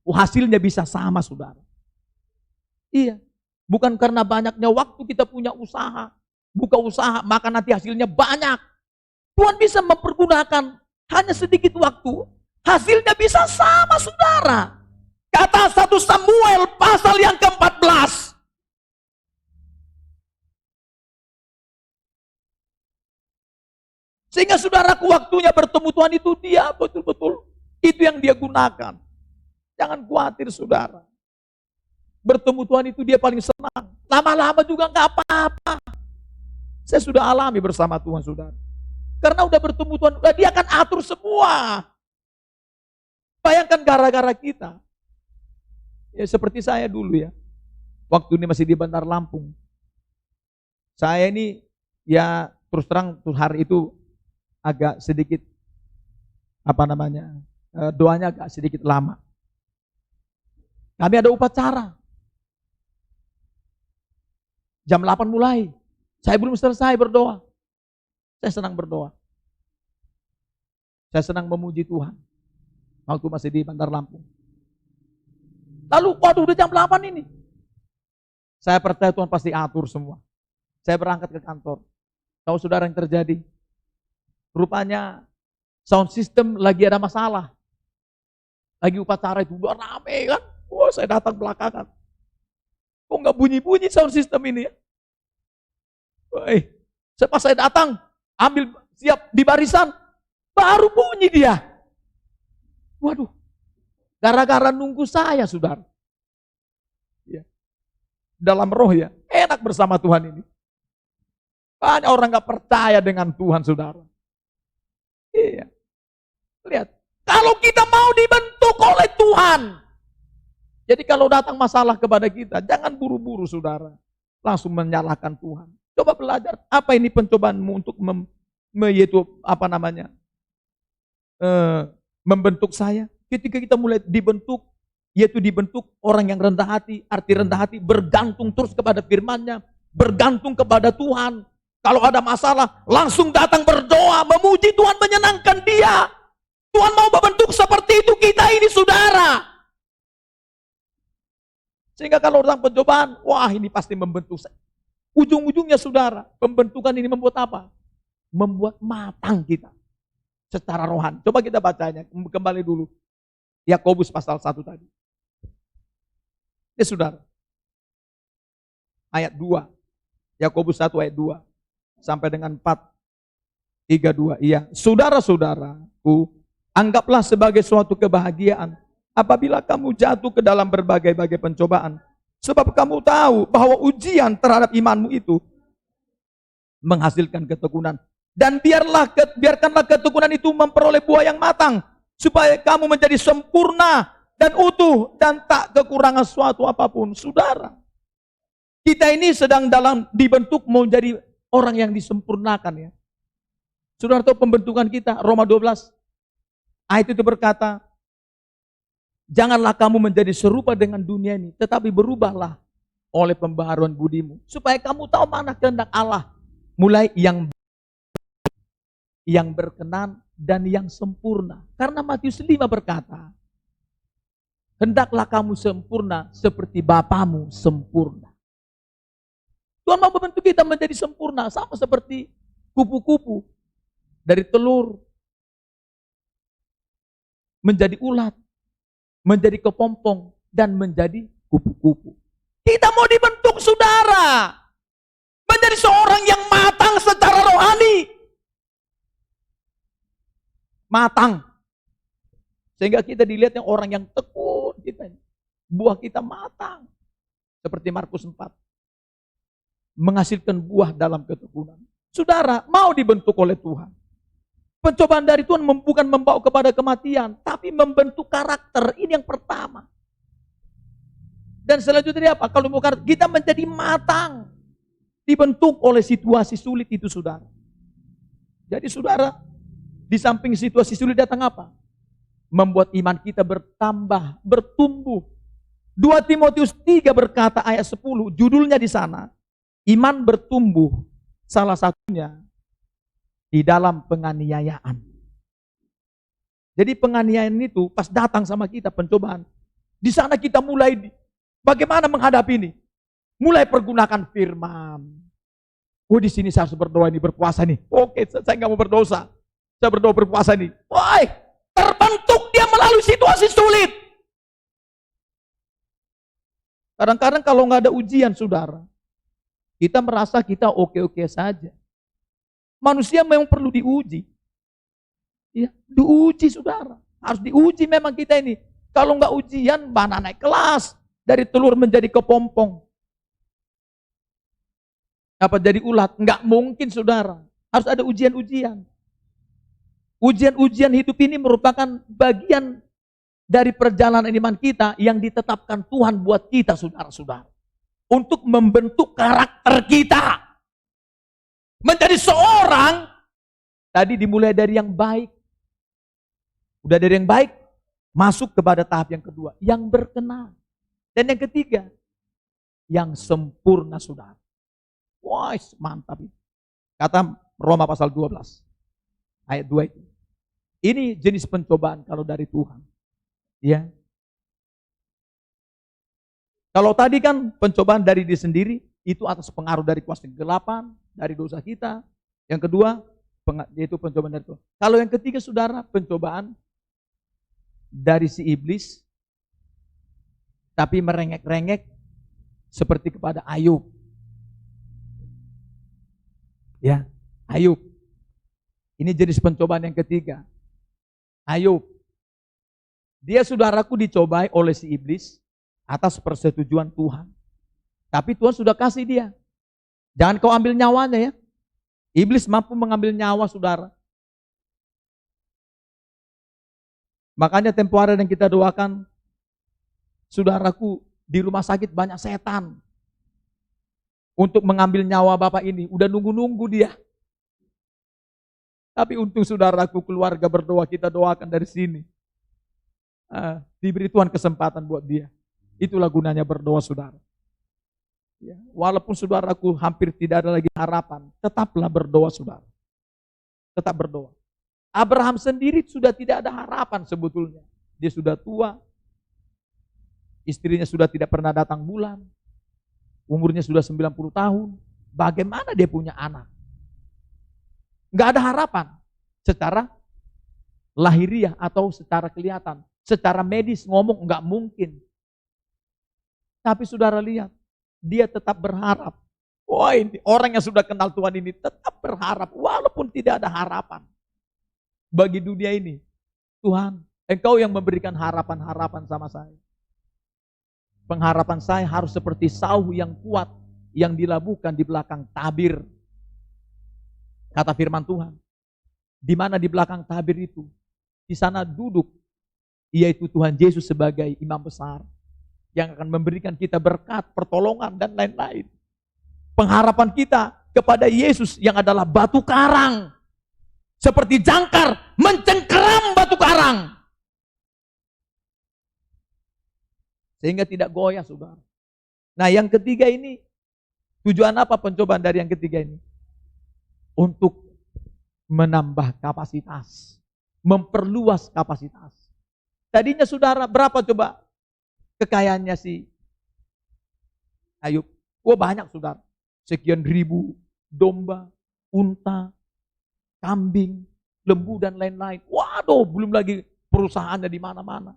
Hasilnya bisa sama, saudara. Iya. Bukan karena banyaknya waktu kita punya usaha. Buka usaha, maka nanti hasilnya banyak. Tuhan bisa mempergunakan hanya sedikit waktu. Hasilnya bisa sama, saudara. Kata 1 Samuel pasal yang ke-14. Sehingga saudaraku waktunya bertemu Tuhan itu dia betul-betul. Itu yang dia gunakan. Jangan khawatir saudara. Bertemu Tuhan itu dia paling senang. Lama-lama juga nggak apa-apa. Saya sudah alami bersama Tuhan saudara. Karena udah bertemu Tuhan, dia akan atur semua. Bayangkan gara-gara kita. Ya seperti saya dulu ya. Waktu ini masih di Bandar Lampung. Saya ini ya terus terang hari itu agak sedikit doanya agak sedikit lama. Kami ada upacara. Jam 8 mulai. Saya belum selesai berdoa. Saya senang berdoa. Saya senang memuji Tuhan. Waktu masih di Bandar Lampung. Lalu, waduh udah jam 8 ini. Saya percaya Tuhan pasti atur semua. Saya berangkat ke kantor. Tahu saudara yang terjadi? Rupanya sound system lagi ada masalah. Lagi upacara itu udah rame kan. Wah, saya datang belakangan. Kok nggak bunyi-bunyi sound system ini ya? Pas saya datang, ambil siap di barisan, baru bunyi dia. Waduh, gara-gara nunggu saya, saudara. Ya. Dalam roh ya, enak bersama Tuhan ini. Banyak orang nggak percaya dengan Tuhan, saudara. Iya. Lihat, kalau kita mau dibentuk oleh Tuhan, jadi kalau datang masalah kepada kita, jangan buru-buru, saudara. Langsung menyalahkan Tuhan. Coba belajar, apa ini pencobaanmu untuk membentuk saya? Ketika kita mulai dibentuk, yaitu dibentuk orang yang rendah hati. Arti rendah hati bergantung terus kepada firman-Nya, bergantung kepada Tuhan. Kalau ada masalah, langsung datang berdoa, memuji Tuhan, menyenangkan Dia. Tuhan mau membentuk seperti itu kita ini, saudara. Sehingga kalau datang pencobaan, wah ini pasti membentuk saya. Ujung-ujungnya saudara, pembentukan ini membuat apa? Membuat matang kita secara rohani. Coba kita bacanya, kembali dulu. Yakobus pasal 1 tadi. Saudara. Ayat 2. Yakobus 1 ayat 2 sampai dengan 4. 3:2. Iya, saudara-saudaraku, anggaplah sebagai suatu kebahagiaan apabila kamu jatuh ke dalam berbagai-bagai pencobaan. Sebab kamu tahu bahwa ujian terhadap imanmu itu menghasilkan ketekunan. Dan biarkanlah ketekunan itu memperoleh buah yang matang, supaya kamu menjadi sempurna dan utuh dan tak kekurangan suatu apapun. Saudara, kita ini sedang dibentuk mau jadi orang yang disempurnakan ya. Saudara tahu pembentukan kita, Roma 12 ayat itu berkata, janganlah kamu menjadi serupa dengan dunia ini, tetapi berubahlah oleh pembaharuan budimu, supaya kamu tahu mana kehendak Allah, mulai yang berkenan dan yang sempurna. Karena Matius 5 berkata, hendaklah kamu sempurna seperti Bapamu sempurna. Tuhan mau membentuk kita menjadi sempurna, sama seperti kupu-kupu dari telur menjadi ulat, menjadi kepompong, dan menjadi kupu-kupu. Kita mau dibentuk, saudara, menjadi seorang yang matang secara rohani. Matang. Sehingga kita dilihat yang orang yang tekun, kita buah kita matang. Seperti Markus 4. Menghasilkan buah dalam ketekunan. Saudara, mau dibentuk oleh Tuhan. Pencobaan dari Tuhan bukan membawa kepada kematian, tapi membentuk karakter. Ini yang pertama. Dan selanjutnya apa? Kalau bukan kita menjadi matang, dibentuk oleh situasi sulit itu, saudara. Jadi saudara, di samping situasi sulit datang apa? Membuat iman kita bertambah, bertumbuh. 2 Timotius 3 berkata ayat 10, judulnya di sana, iman bertumbuh, salah satunya di dalam penganiayaan. Jadi penganiayaan itu pas datang sama kita pencobaan, di sana kita mulai bagaimana menghadapi ini? Mulai pergunakan firman. Oh, di sini saya harus berdoa ini, berpuasa nih. Oke, saya nggak mau berdosa. Saya berdoa berpuasa nih. Wah, terbentuk dia melalui situasi sulit. Kadang-kadang kalau nggak ada ujian, saudara, kita merasa kita oke-oke saja. Manusia memang perlu diuji. Ya, diuji, saudara. Harus diuji memang kita ini. Kalau nggak ujian, mana naik kelas. Dari telur menjadi kepompong. Apa jadi ulat? Nggak mungkin, saudara. Harus ada ujian-ujian. Ujian-ujian hidup ini merupakan bagian dari perjalanan iman kita yang ditetapkan Tuhan buat kita, saudara-saudara. Untuk membentuk karakter kita. Menjadi seorang, tadi dimulai dari yang baik. Udah dari yang baik, masuk kepada tahap yang kedua, yang berkenan. Dan yang ketiga, yang sempurna, saudara. Wah, mantap. Kata Roma pasal 12, ayat 2 itu. Ini jenis pencobaan kalau dari Tuhan. Ya. Kalau tadi kan pencobaan dari diri sendiri, itu atas pengaruh dari kuasa kegelapan, dari dosa kita. Yang kedua, yaitu pencobaan dari Tuhan. Kalau yang ketiga, saudara, pencobaan dari si iblis, tapi merengek-rengek seperti kepada Ayub. Ya, Ayub. Ini jenis pencobaan yang ketiga. Ayub. Dia, saudaraku, dicobai oleh si iblis atas persetujuan Tuhan. Tapi Tuhan sudah kasih dia. Jangan kau ambil nyawanya ya. Iblis mampu mengambil nyawa saudara. Makanya tempo hari yang kita doakan, saudaraku, di rumah sakit banyak setan. Untuk mengambil nyawa bapak ini. Udah nunggu-nunggu dia. Tapi untung saudaraku, keluarga berdoa, kita doakan dari sini. Diberi Tuhan kesempatan buat dia. Itulah gunanya berdoa, saudara. Ya, walaupun saudaraku hampir tidak ada lagi harapan, tetaplah berdoa, saudara. Tetap berdoa. Abraham sendiri sudah tidak ada harapan sebetulnya. Dia sudah tua, istrinya sudah tidak pernah datang bulan, umurnya sudah 90 tahun. Bagaimana dia punya anak? Enggak ada harapan secara lahiriah atau secara kelihatan. Secara medis ngomong enggak mungkin. Tapi saudara lihat, dia tetap berharap. Wah, ini orang yang sudah kenal Tuhan ini tetap berharap walaupun tidak ada harapan bagi dunia ini. Tuhan, Engkau yang memberikan harapan-harapan sama saya. Pengharapan saya harus seperti sauh yang kuat yang dilabuhkan di belakang tabir. Kata firman Tuhan. Di mana di belakang tabir itu? Di sana duduk, yaitu Tuhan Yesus sebagai imam besar yang akan memberikan kita berkat, pertolongan, dan lain-lain. Pengharapan kita kepada Yesus yang adalah batu karang. Seperti jangkar mencengkeram batu karang. Sehingga tidak goyah, saudara. Nah, yang ketiga ini, tujuan apa pencobaan dari yang ketiga ini? Untuk menambah kapasitas, memperluas kapasitas. Tadinya saudara berapa coba kekayaannya si Ayub? Wah, banyak, saudara. Sekian ribu domba, unta, kambing, lembu, dan lain-lain. Waduh, belum lagi perusahaannya di mana-mana.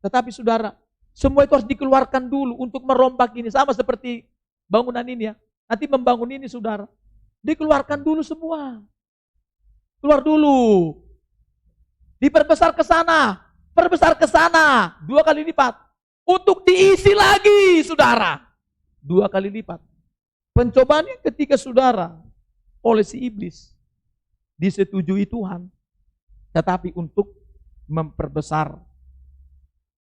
Tetapi saudara, semua itu harus dikeluarkan dulu untuk merombak ini. Sama seperti bangunan ini ya. Nanti membangun ini saudara, dikeluarkan dulu semua. Keluar dulu. Diperbesar ke sana, perbesar ke sana, 2 kali lipat. Untuk diisi lagi saudara, 2 kali lipat. Pencobaan yang ketiga saudara, oleh si iblis, disetujui Tuhan. Tetapi untuk memperbesar,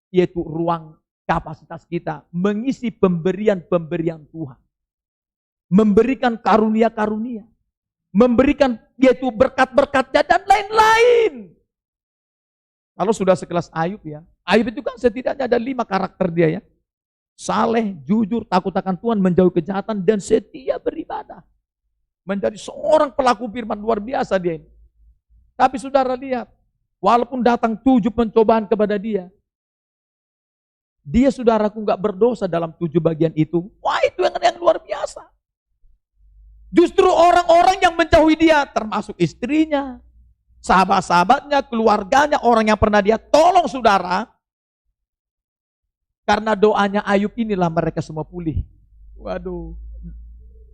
yaitu ruang kapasitas kita, mengisi pemberian-pemberian Tuhan. Memberikan karunia-karunia. Memberikan yaitu berkat-berkatnya dan lain-lain. Kalau sudah sekelas Ayub ya. Ayub itu kan setidaknya ada 5 karakter dia ya. Saleh, jujur, takut akan Tuhan, menjauhi kejahatan, dan setia beribadah. Menjadi seorang pelaku firman luar biasa dia ini. Tapi saudara lihat, walaupun datang 7 pencobaan kepada dia, dia saudaraku gak berdosa dalam 7 bagian itu. Wah, itu yang luar biasa. Justru orang-orang yang menjauhi dia, termasuk istrinya, sahabat-sahabatnya, keluarganya, orang yang pernah dia tolong saudara. Karena doanya Ayub inilah mereka semua pulih. Waduh.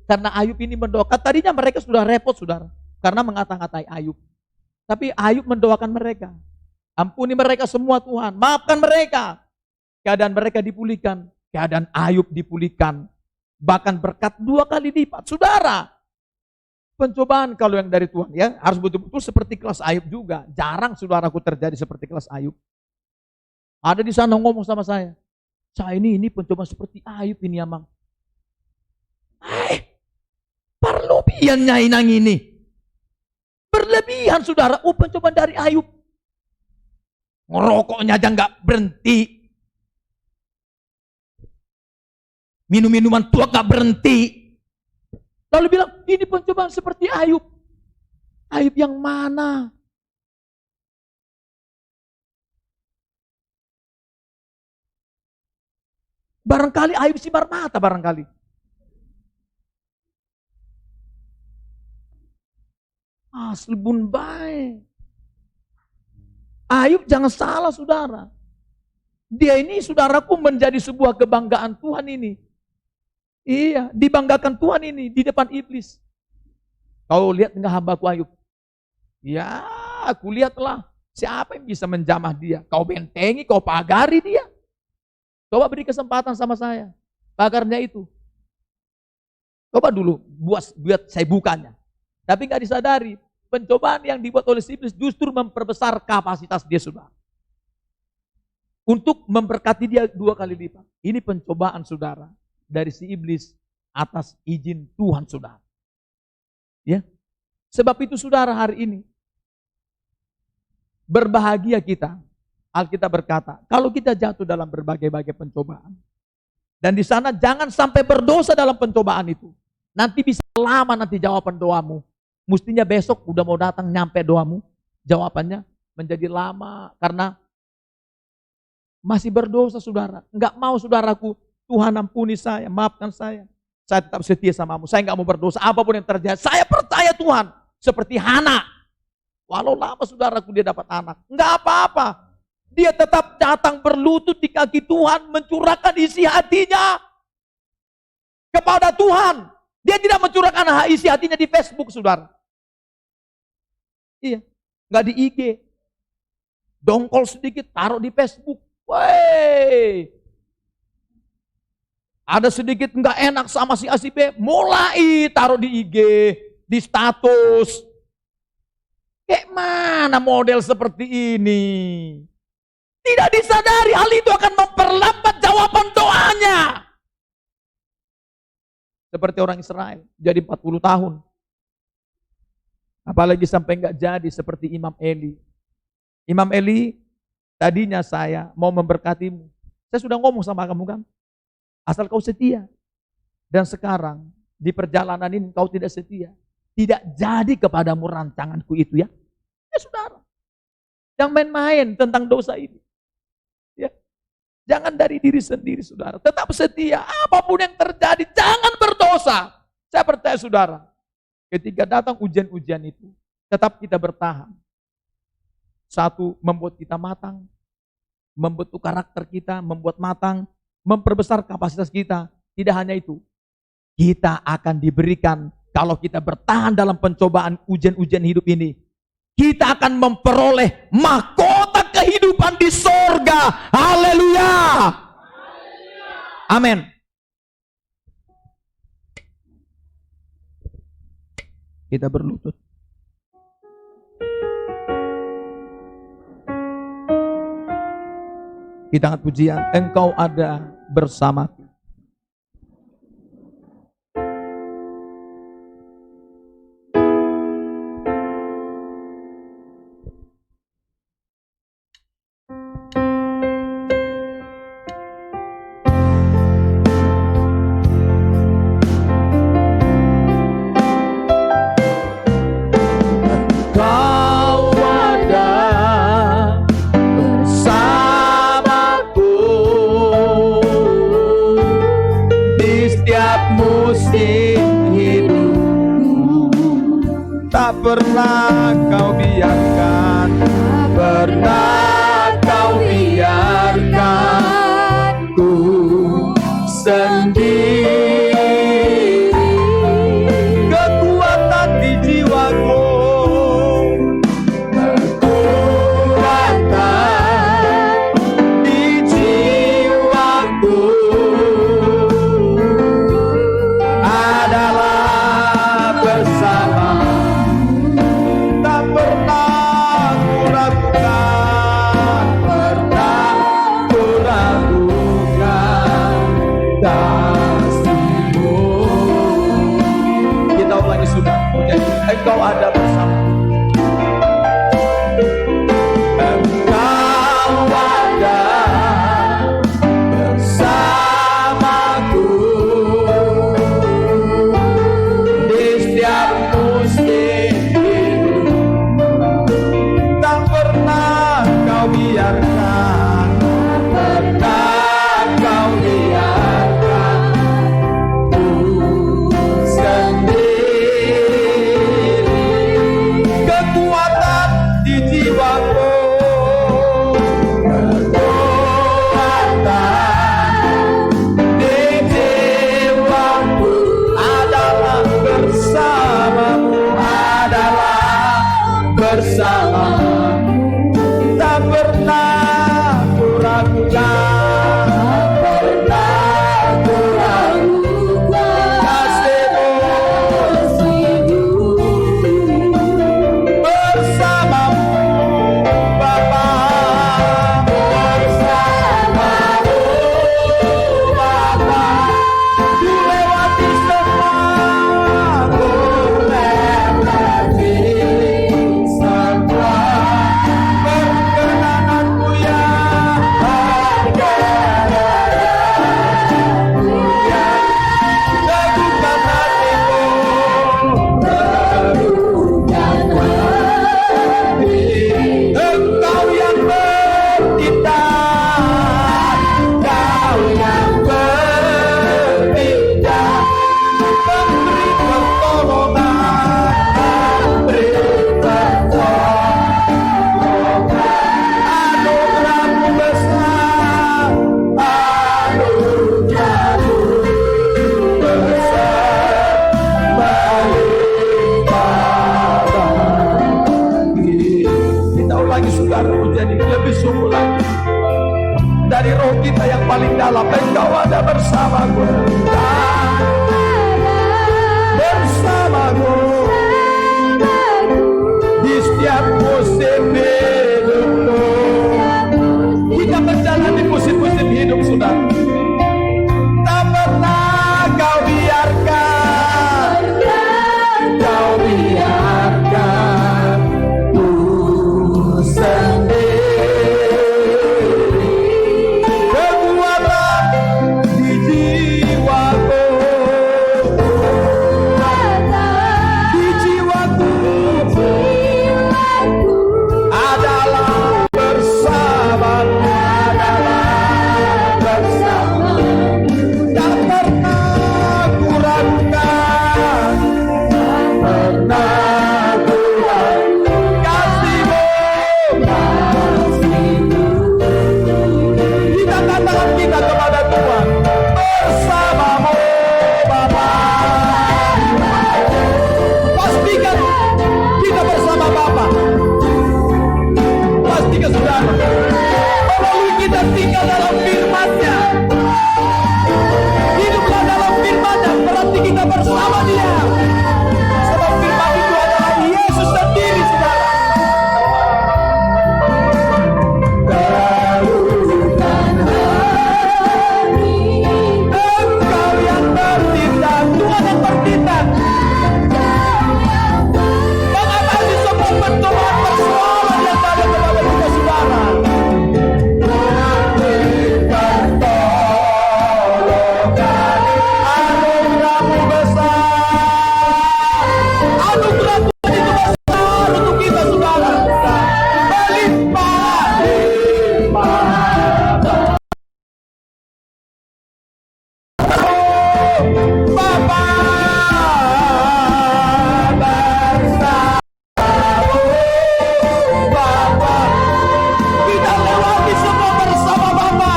Karena Ayub ini mendoakan, tadinya mereka sudah repot saudara. Karena mengata-ngatai Ayub. Tapi Ayub mendoakan mereka. Ampuni mereka semua Tuhan, maafkan mereka. Keadaan mereka dipulihkan, keadaan Ayub dipulihkan. Bahkan berkat 2 kali lipat. Saudara, pencobaan kalau yang dari Tuhan ya, harus betul-betul seperti kelas Ayub juga. Jarang saudaraku terjadi seperti kelas Ayub. Ada di sana ngomong sama saya ini pencobaan seperti Ayub ini amang. Berlebihannya inang ini. Berlebihan saudara. Oh, pencobaan dari Ayub. Ngerokoknya aja nggak berhenti. Minum-minuman tua gak berhenti. Lalu bilang, ini pencobaan seperti Ayub. Ayub yang mana? Barangkali Ayub sibar mata barangkali. Selebun baik. Ayub jangan salah saudara. Dia ini saudaraku menjadi sebuah kebanggaan Tuhan ini. Iya, dibanggakan Tuhan ini di depan iblis. Kau lihat enggak hambaku Ayub? Ya, aku lihatlah. Siapa yang bisa menjamah dia? Kau bentengi, kau pagari dia. Coba beri kesempatan sama saya. Pagarnya itu. Coba dulu buat saya bukanya. Tapi enggak disadari. Pencobaan yang dibuat oleh iblis justru memperbesar kapasitas dia saudara. Untuk memberkati dia 2 kali lipat. Ini pencobaan saudara. Dari si iblis atas izin Tuhan saudara. Ya. Sebab itu saudara hari ini berbahagia kita Alkitab berkata, kalau kita jatuh dalam berbagai-bagai pencobaan, dan di sana jangan sampai berdosa dalam pencobaan itu. Nanti bisa lama nanti jawaban doamu. Mestinya besok udah mau datang nyampe doamu, jawabannya menjadi lama karena masih berdosa saudara. Enggak mau saudaraku, Tuhan ampuni saya, maafkan saya. Saya tetap setia samamu, saya enggak mau berdosa apapun yang terjadi. Saya percaya Tuhan, seperti Hana. Walau lama saudaraku dia dapat anak, enggak apa-apa. Dia tetap datang berlutut di kaki Tuhan, mencurahkan isi hatinya kepada Tuhan. Dia tidak mencurahkan isi hatinya di Facebook, saudara. Iya, enggak di IG. Dongkol sedikit, taruh di Facebook. Wey. Ada sedikit enggak enak sama si A si B, mulai taruh di IG, di status. Kayak mana model seperti ini? Tidak disadari hal itu akan memperlambat jawaban doanya. Seperti orang Israel, jadi 40 tahun. Apalagi sampai enggak jadi seperti Imam Eli. Imam Eli, tadinya saya mau memberkatimu. Saya sudah ngomong sama kamu kan? Asal kau setia. Dan sekarang, di perjalanan ini kau tidak setia. Tidak jadi kepadamu rancanganku itu ya. Ya saudara. Jangan main-main tentang dosa ini. Ya. Jangan dari diri sendiri saudara. Tetap setia. Apapun yang terjadi, jangan berdosa. Saya percaya saudara. Ketika datang ujian-ujian itu, tetap kita bertahan. Satu, membuat kita matang. Membentuk karakter kita, membuat matang. Memperbesar kapasitas kita. Tidak hanya itu. Kita akan diberikan, kalau kita bertahan dalam pencobaan ujian-ujian hidup ini, kita akan memperoleh mahkota kehidupan di sorga. Haleluya. Amin. Kita berlutut. Kita angkat pujian, Engkau ada bersamaku. Pernah kau biarkan, pernah kau biarkan ku sendiri. Kekuatan di jiwaku, kekuatan di jiwaku adalah bersama. Engkau ada bersama. Engkau ada bersamaku di setiap musim hidup. Tak pernah kau biarkan, pernah kau biarkan ku sendiri. Kekuatan di jiwaku, kekuatan di jiwaku adalah bersamamu, adalah bersamamu. Tak pernah ku ragukan, tak pernah ku ragukan kasih-Mu. Bersamamu paling dalam, Engkau ada bersamaku, bersamaku di setiap musim hidupku. Kita berjalan di musim-musim hidup, saudara. Tak pernah kau biarkan, kau biarkan ku sendiri. Kekuatan di jiwaku, di jiwaku adalah bersamamu, tak pernah ku ragukan, pernah ku ragukan kasih-Mu. Kita katakan kita kepada Tuhan, bersamamu Bapa. Pastikan kita bersama Bapa. Pastikan saudara, melalui kita tinggal dalam firman-Nya, hiduplah dalam firman-Nya, berarti kita bersama Dia. Sebab firman itu adalah Yesus sendiri, saudara. Teguhkan hati, Engkau yang bertindak, Tuhan yang bertindak, mengatasi semua persoalan yang ada kepada kita, saudara. Anugerah-Mu besar, anugerah Tuhan itu besar untuk kita, saudara. Melimpah, Bapa bersamamu, Bapa. Kita lewati semua bersama Bapa.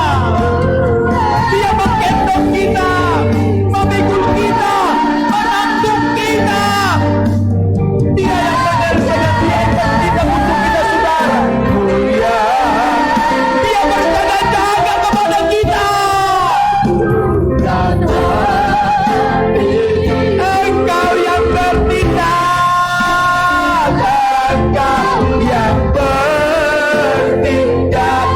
Dia menggendong kita, memikul kita, menanggung kita. Dia yang menyelesaikan, Dia yang bertindak untuk kita, saudara. Mulia, Dia berjaga-jaga kepada kita. Dan Engkau yang bertindak, Engkau yang bertindak,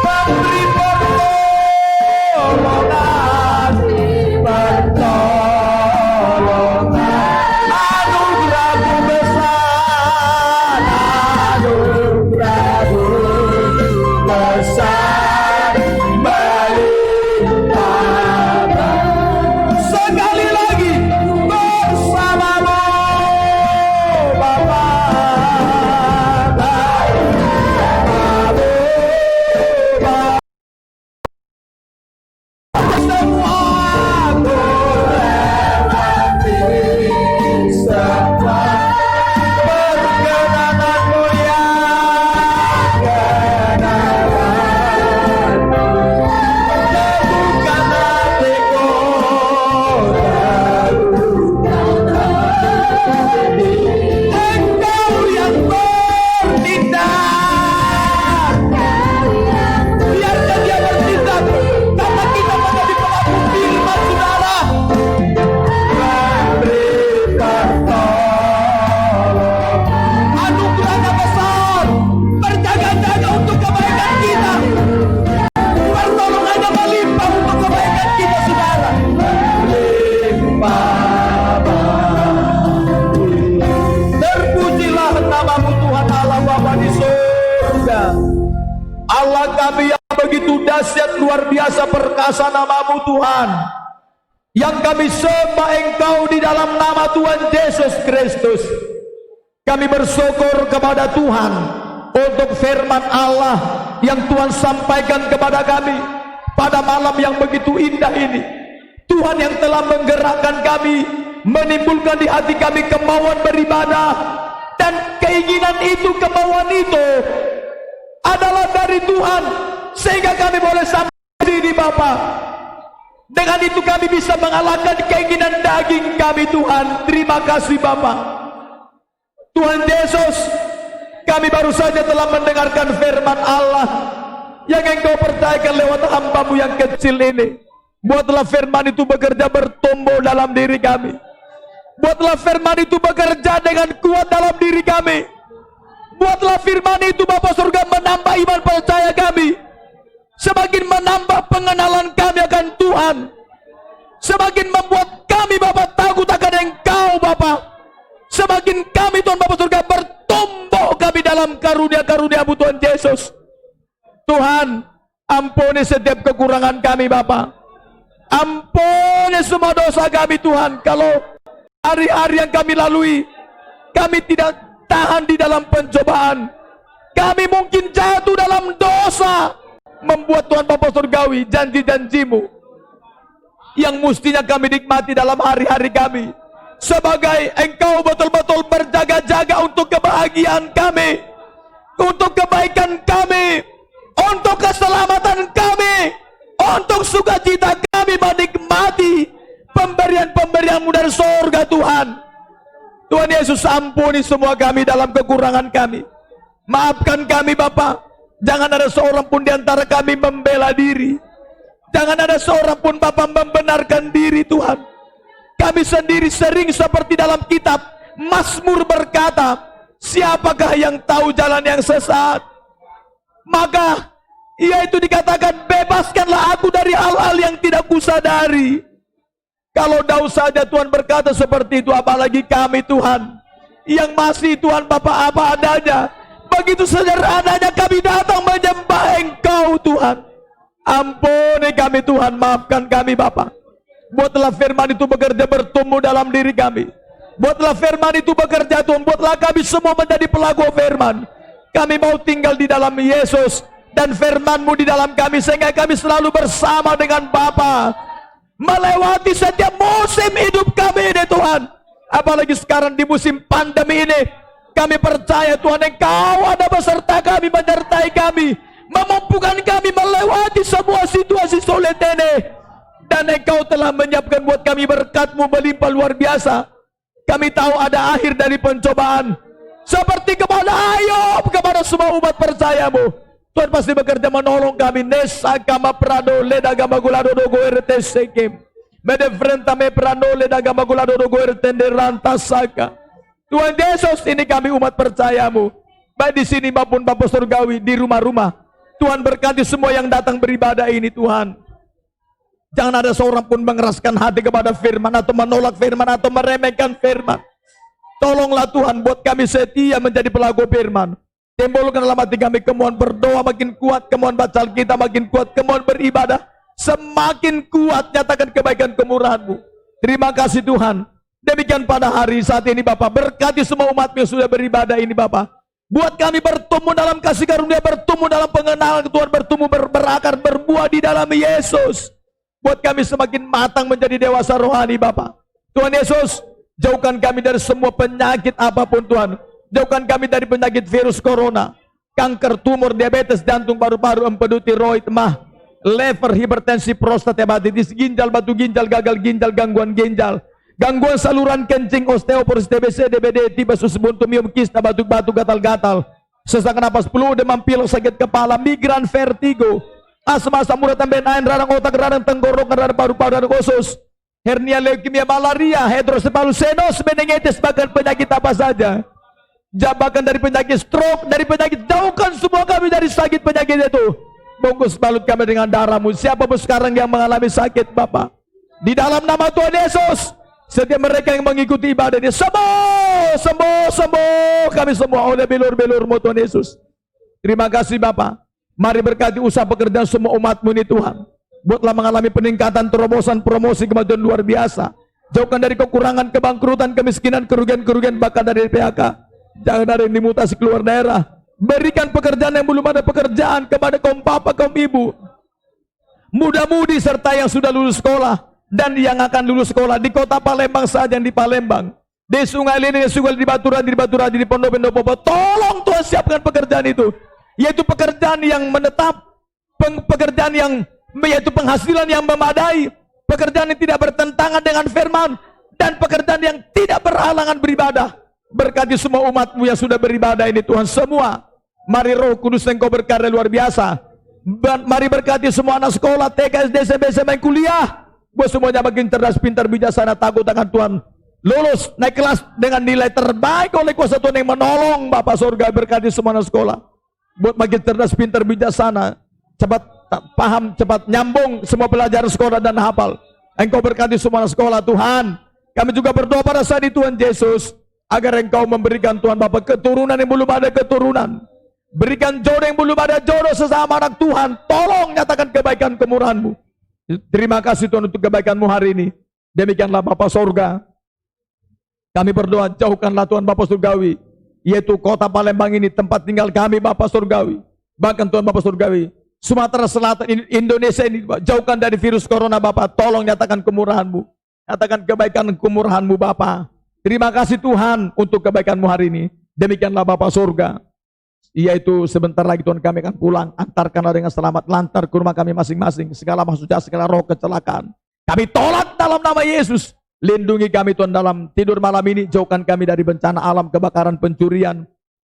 memberi pertolongan, anugerah-Mu besar, anugerah-Mu besar, melimpah. Sekali lagi, bersamamu Bapa, bersamamu Bapa. Semua aku lewati, semua perkenanan-Mu yang kenalan. Teguhkan hatiku, teguhkan hati. Engkau yang bertindak, biarkan Dia bertindak, karena kita menjadi pelaku firman, saudara. Memberi pertolongan, anugerah-Nya besar, berjaga-jaga untuk kebaikan kita. Pertolongan-Nya melimpah untuk kebaikan kita, saudara. Melimpah. Terpujilah nama-Mu Tuhan Allah Bapa di surga. Allah kami yang begitu dahsyat, luar biasa perkasa nama-Mu Tuhan, yang kami sembah Engkau di dalam nama Tuhan Yesus Kristus. Kami bersyukur kepada Tuhan untuk firman Allah yang Tuhan sampaikan kepada kami pada malam yang begitu indah ini. Tuhan yang telah menggerakkan kami, menimbulkan di hati kami kemauan beribadah, dan keinginan itu, kemauan itu adalah dari Tuhan, sehingga kami boleh sampai di Bapa. Dengan itu kami bisa mengalahkan keinginan daging kami, Tuhan. Terima kasih Bapa. Tuhan Yesus, kami baru saja telah mendengarkan firman Allah yang Engkau percayakan lewat hamba-Mu yang kecil ini. Buatlah firman itu bekerja bertumbuh dalam diri kami. Buatlah firman itu bekerja dengan kuat dalam diri kami. Buatlah firman itu Bapa surga menambah iman percaya kami. Semakin menambah pengenalan kami akan Tuhan. Semakin membuat kami Bapa takut akan Engkau Bapa. Semakin kami Tuhan Bapa surga bertumbuh kami dalam karunia-karunia-Mu Tuhan Yesus. Tuhan, ampuni setiap kekurangan kami Bapa. Ampuni semua dosa kami Tuhan. Kalau hari-hari yang kami lalui, kami tidak tahan di dalam pencobaan. Kami mungkin jatuh dalam dosa. Membuat Tuhan Bapa surgawi janji-janji-Mu yang mestinya kami nikmati dalam hari-hari kami. Sebagai Engkau betul-betul berjaga-jaga untuk kebahagiaan kami, untuk kebaikan kami, untuk keselamatan kami, untuk sukacita kami menikmati pemberian-pemberian-Mu dari surga Tuhan. Tuhan Yesus, ampuni semua kami dalam kekurangan kami. Maafkan kami Bapa. Jangan ada seorang pun di antara kami membela diri. Jangan ada seorang pun Bapa membenarkan diri Tuhan. Kami sendiri sering seperti dalam kitab Mazmur berkata, siapakah yang tahu jalan yang sesat? Maka ia itu dikatakan, bebaskanlah aku dari hal-hal yang tidak kusadari. Kalau Daud saja Tuhan berkata seperti itu, apalagi kami Tuhan yang masih Tuhan Bapa apa adanya. Begitu sederhananya kami datang menyembah Engkau Tuhan. Ampuni kami Tuhan, maafkan kami Bapa. Buatlah firman itu bekerja bertumbuh dalam diri kami. Buatlah firman itu bekerja Tuhan. Buatlah kami semua menjadi pelaku firman. Kami mau tinggal di dalam Yesus dan firman-Mu di dalam kami, sehingga kami selalu bersama dengan Bapa melewati setiap musim hidup kami ini Tuhan. Apalagi sekarang di musim pandemi ini, kami percaya Tuhan Engkau ada beserta kami, menyertai kami, memampukan kami melewati semua situasi sulit ini. Dan Engkau telah menyiapkan buat kami berkat-Mu melimpah luar biasa. Kami tahu ada akhir dari pencobaan. Seperti kepada Ayub, kepada semua umat percaya-Mu, Tuhan pasti bekerja menolong kami. Nesa kama prado leda gama gulado dogo erte sekem. Mede frenta me prado leda gama gulado dogo erte rantasaka. Tuhan Yesus, ini kami umat percaya-Mu, baik di sini maupun Bapa surgawi di rumah-rumah. Tuhan berkati semua yang datang beribadah ini Tuhan. Jangan ada seorang pun mengeraskan hati kepada firman, atau menolak firman, atau meremehkan firman. Tolonglah Tuhan buat kami setia menjadi pelaku firman. Timbulkan dalam hati kami kemauan berdoa makin kuat, kemauan baca Alkitab makin kuat, kemauan beribadah semakin kuat. Nyatakan kebaikan kemurahan-Mu. Terima kasih Tuhan. Demikian pada hari saat ini Bapak, berkati semua umat-Mu yang sudah beribadah ini Bapak. Buat kami bertumbuh dalam kasih karunia, bertumbuh dalam pengenalan Tuhan, bertumbuh berakar, berbuah di dalam Yesus. Buat kami semakin matang menjadi dewasa rohani Bapak. Tuhan Yesus, jauhkan kami dari semua penyakit apapun Tuhan. Jauhkan kami dari penyakit virus corona, kanker, tumor, diabetes, jantung, paru-paru, empedu, tiroid, mah, lever, hipertensi, prostat, hepatitis, ginjal, batu ginjal, gagal ginjal, gangguan ginjal, gangguan saluran kencing, osteoporosis, TBC, DBD, tiba usus buntu, miom, kista, batuk-batuk, gatal-gatal, sesak napas, flu, demam, pilek, sakit kepala, migran, vertigo, asma, asam urat, tambahan air, radang otak, radang tenggorokan, radang paru-paru, radang usus, hernia, leukemia, malaria, hidrosepalus, senos, meningitis, bahkan penyakit apa saja. Jabakan dari penyakit stroke, dari penyakit, jauhkan semua kami dari sakit penyakit itu. Bungkus balut kami dengan darah-Mu. Siapapun sekarang yang mengalami sakit Bapak, di dalam nama Tuhan Yesus, setiap mereka yang mengikuti ibadah ini, sembuh, sembuh, sembuh kami semua oleh bilur-bilur-Mu Tuhan Yesus. Terima kasih Bapak. Mari berkati usaha pekerjaan semua umat-Mu ini Tuhan. Buatlah mengalami peningkatan, terobosan, promosi, kemajuan luar biasa. Jauhkan dari kekurangan, kebangkrutan, kemiskinan, kerugian-kerugian, bahkan dari PHK. Jangan ada yang dimutasi keluar daerah. Berikan pekerjaan yang belum ada pekerjaan kepada kaum papa, kaum ibu, muda-mudi, serta yang sudah lulus sekolah dan yang akan lulus sekolah di kota Palembang saja, yang di Palembang, di Sungai Lini, di Sungai, di Batu Raji, di Pondok Pendopo. Tolong Tuhan siapkan pekerjaan itu, yaitu pekerjaan yang menetap, pekerjaan yang yaitu penghasilan yang memadai, pekerjaan yang tidak bertentangan dengan firman, dan pekerjaan yang tidak berhalangan beribadah. Berkati semua umat-Mu yang sudah beribadah ini Tuhan semua. Mari Roh Kudus Engkau berkarya luar biasa. Mari berkati semua anak sekolah, TK, SD, SMP, SMA, kuliah. Buat semuanya makin cerdas, pintar, bijaksana, takut akan Tuhan. Lulus, naik kelas dengan nilai terbaik oleh kuasa Tuhan yang menolong. Bapak surga berkati semua anak sekolah. Buat makin cerdas, pintar, bijaksana, cepat paham, cepat nyambung semua pelajaran sekolah dan hafal. Engkau berkati semua anak sekolah Tuhan. Kami juga berdoa pada saat ini Tuhan Yesus, agar Engkau memberikan Tuhan Bapak keturunan yang belum ada keturunan. Berikan jodoh yang belum ada jodoh sesama anak Tuhan. Tolong nyatakan kebaikan kemurahan-Mu. Terima kasih Tuhan untuk kebaikan-Mu hari ini. Demikianlah Bapa surga. Kami berdoa, jauhkanlah Tuhan Bapa surgawi, yaitu kota Palembang ini tempat tinggal kami Bapa surgawi. Bahkan Tuhan Bapa surgawi, Sumatera Selatan, Indonesia ini jauhkan dari virus corona Bapa. Tolong nyatakan kemurahan-Mu. Nyatakan kebaikan kemurahan-Mu Bapa. Terima kasih Tuhan untuk kebaikan-Mu hari ini. Demikianlah Bapa surga, yaitu sebentar lagi Tuhan kami akan pulang. Antarkanlah dengan selamat, lantar ke rumah kami masing-masing. Segala maksudnya, segala roh kecelakaan kami tolak dalam nama Yesus. Lindungi kami Tuhan dalam tidur malam ini. Jauhkan kami dari bencana alam, kebakaran, pencurian,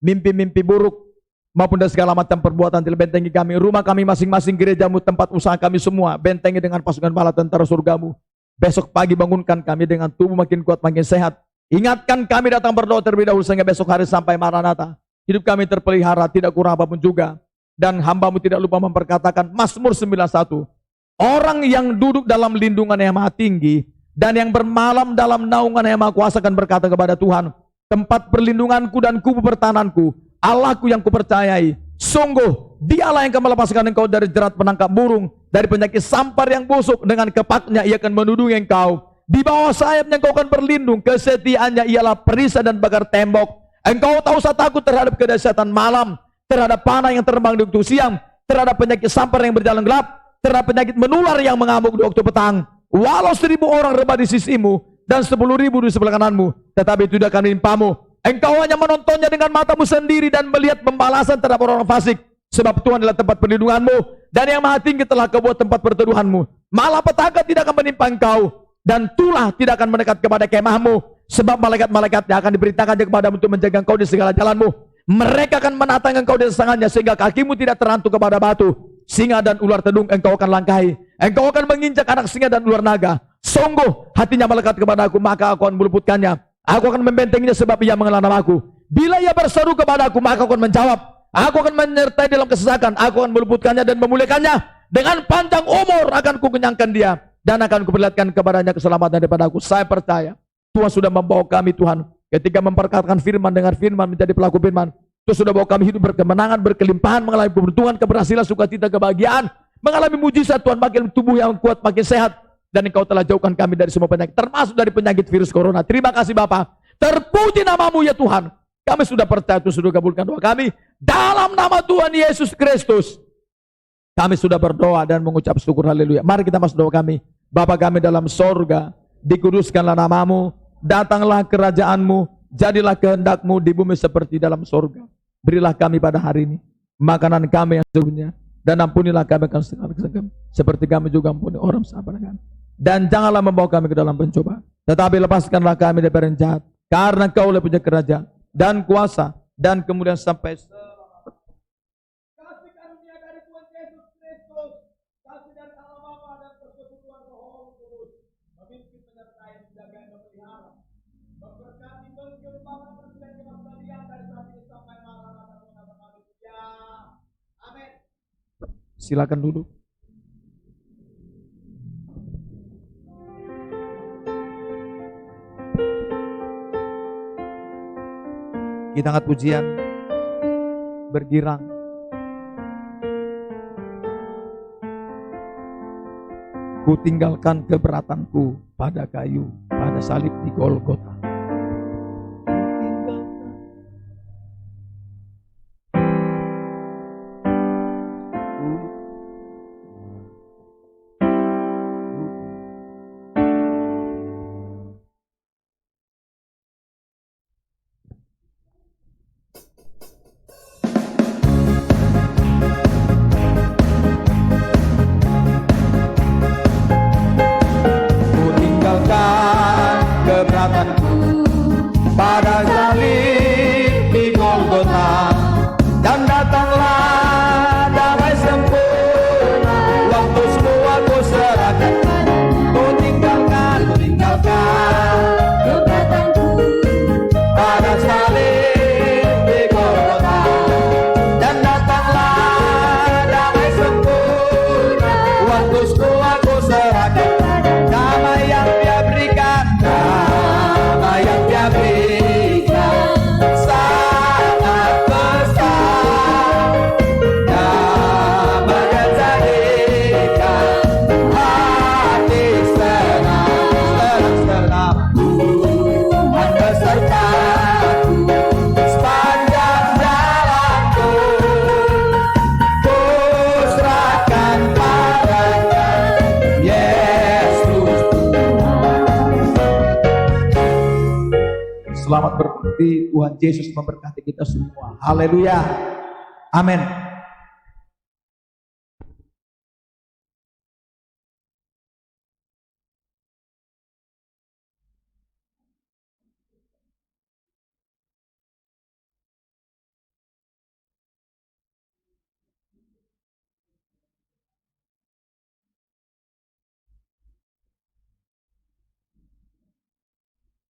mimpi-mimpi buruk, maupun dari segala macam perbuatan. Bentengi kami, rumah kami masing-masing, gerejamu, tempat usaha kami semua. Bentengi dengan pasukan bala tentara surgamu. Besok pagi bangunkan kami dengan tubuh makin kuat, makin sehat. Ingatkan kami datang berdoa terlebih dahulu, sehingga besok hari sampai Maranatha hidup kami terpelihara, tidak kurang apapun juga. Dan hamba-Mu tidak lupa memperkatakan Mazmur 91. Orang yang duduk dalam lindungan yang maha tinggi dan yang bermalam dalam naungan yang maha kuasa akan berkata kepada Tuhan, tempat perlindunganku dan kubu pertahananku, Allahku yang kupercayai. Sungguh Dialah yang akan melepaskan engkau dari jerat penangkap burung, dari penyakit sampar yang busuk. Dengan kepaknya Ia akan melindungi engkau. Di bawah sayapnya engkau akan berlindung. Kesetiaannya ialah perisai dan pagar tembok. Engkau tak usah takut terhadap kedahsyatan malam, terhadap panah yang terbang di waktu siang, terhadap penyakit sampar yang berjalan gelap, terhadap penyakit menular yang mengamuk di waktu petang. Walau 1000 orang rebah di sisimu dan 10.000 di sebelah kananmu, tetapi itu tidak akan menimpamu. Engkau hanya menontonnya dengan matamu sendiri dan melihat pembalasan terhadap orang fasik. Sebab Tuhan adalah tempat perlindunganmu, dan yang maha tinggi telah kau buat tempat perteduhanmu. Malapetaka tidak akan menimpa engkau, dan tulah tidak akan mendekat kepada kemahmu. Sebab malaikat-malaikatnya akan diperintahkannya kepadamu untuk menjaga engkau di segala jalanmu. Mereka akan menatang engkau di tangannya, sehingga kakimu tidak terantuk kepada batu. Singa dan ular tedung engkau akan langkahi. Engkau akan menginjak anak singa dan ular naga. Sungguh hatinya melekat kepada aku, maka aku akan meluputkannya. Aku akan membentenginya sebab ia mengenal namaku. Bila ia berseru kepada aku, maka aku akan menjawab. Aku akan menyertai dalam kesesakan. Aku akan meluputkannya dan memuliakannya. Dengan panjang umur akan kukenyangkan dia, dan akan kuperlihatkan kepadanya keselamatan daripada aku. Saya percaya Tuhan sudah membawa kami, Tuhan, ketika memperkatakan firman, dengar firman, menjadi pelaku firman. Tuhan sudah bawa kami hidup berkemenangan, berkelimpahan, mengalami keberuntungan, keberhasilan, sukacita, kebahagiaan, mengalami mujizat. Tuhan, makin tubuh yang kuat, makin sehat. Dan engkau telah jauhkan kami dari semua penyakit, termasuk dari penyakit virus corona. Terima kasih Bapa. Terpuji namamu ya Tuhan. Kami sudah percaya, Tuhan sudah kabulkan doa kami. Dalam nama Tuhan Yesus Kristus, kami sudah berdoa dan mengucap syukur, haleluya. Mari kita masuk doa kami. Bapa kami dalam sorga, dikuduskanlah namamu, datanglah kerajaanmu, jadilah kehendakmu di bumi seperti dalam sorga. Berilah kami pada hari ini makanan kami yang sesungguhnya, dan ampunilah kami akan segala kesalahan kami, seperti kami juga ampuni orang sahabat kami. Dan janganlah membawa kami ke dalam pencobaan, tetapi lepaskanlah kami dari yang jahat. Karena Engkau punya kerajaan dan kuasa dan kemudian sampai selamanya. Kasih karunia dari Tuhan Yesus Kristus, kasih dari Allah Bapa dan persekutuan Roh Kudus, memimpin, menyertai, menjaga, dan memelihara, memberkati, mengembangkan, persembahan kebaktian dari saat ini sampai Maranatha. Amin. Silakan duduk. Kita angkat pujian, bergirang. Ku tinggalkan keberatanku pada kayu, pada salib di Golgota. Pada salib di Golgota, dan datanglah damai sempurna. Tuhan Yesus memberkati kita semua. Haleluya. Amin.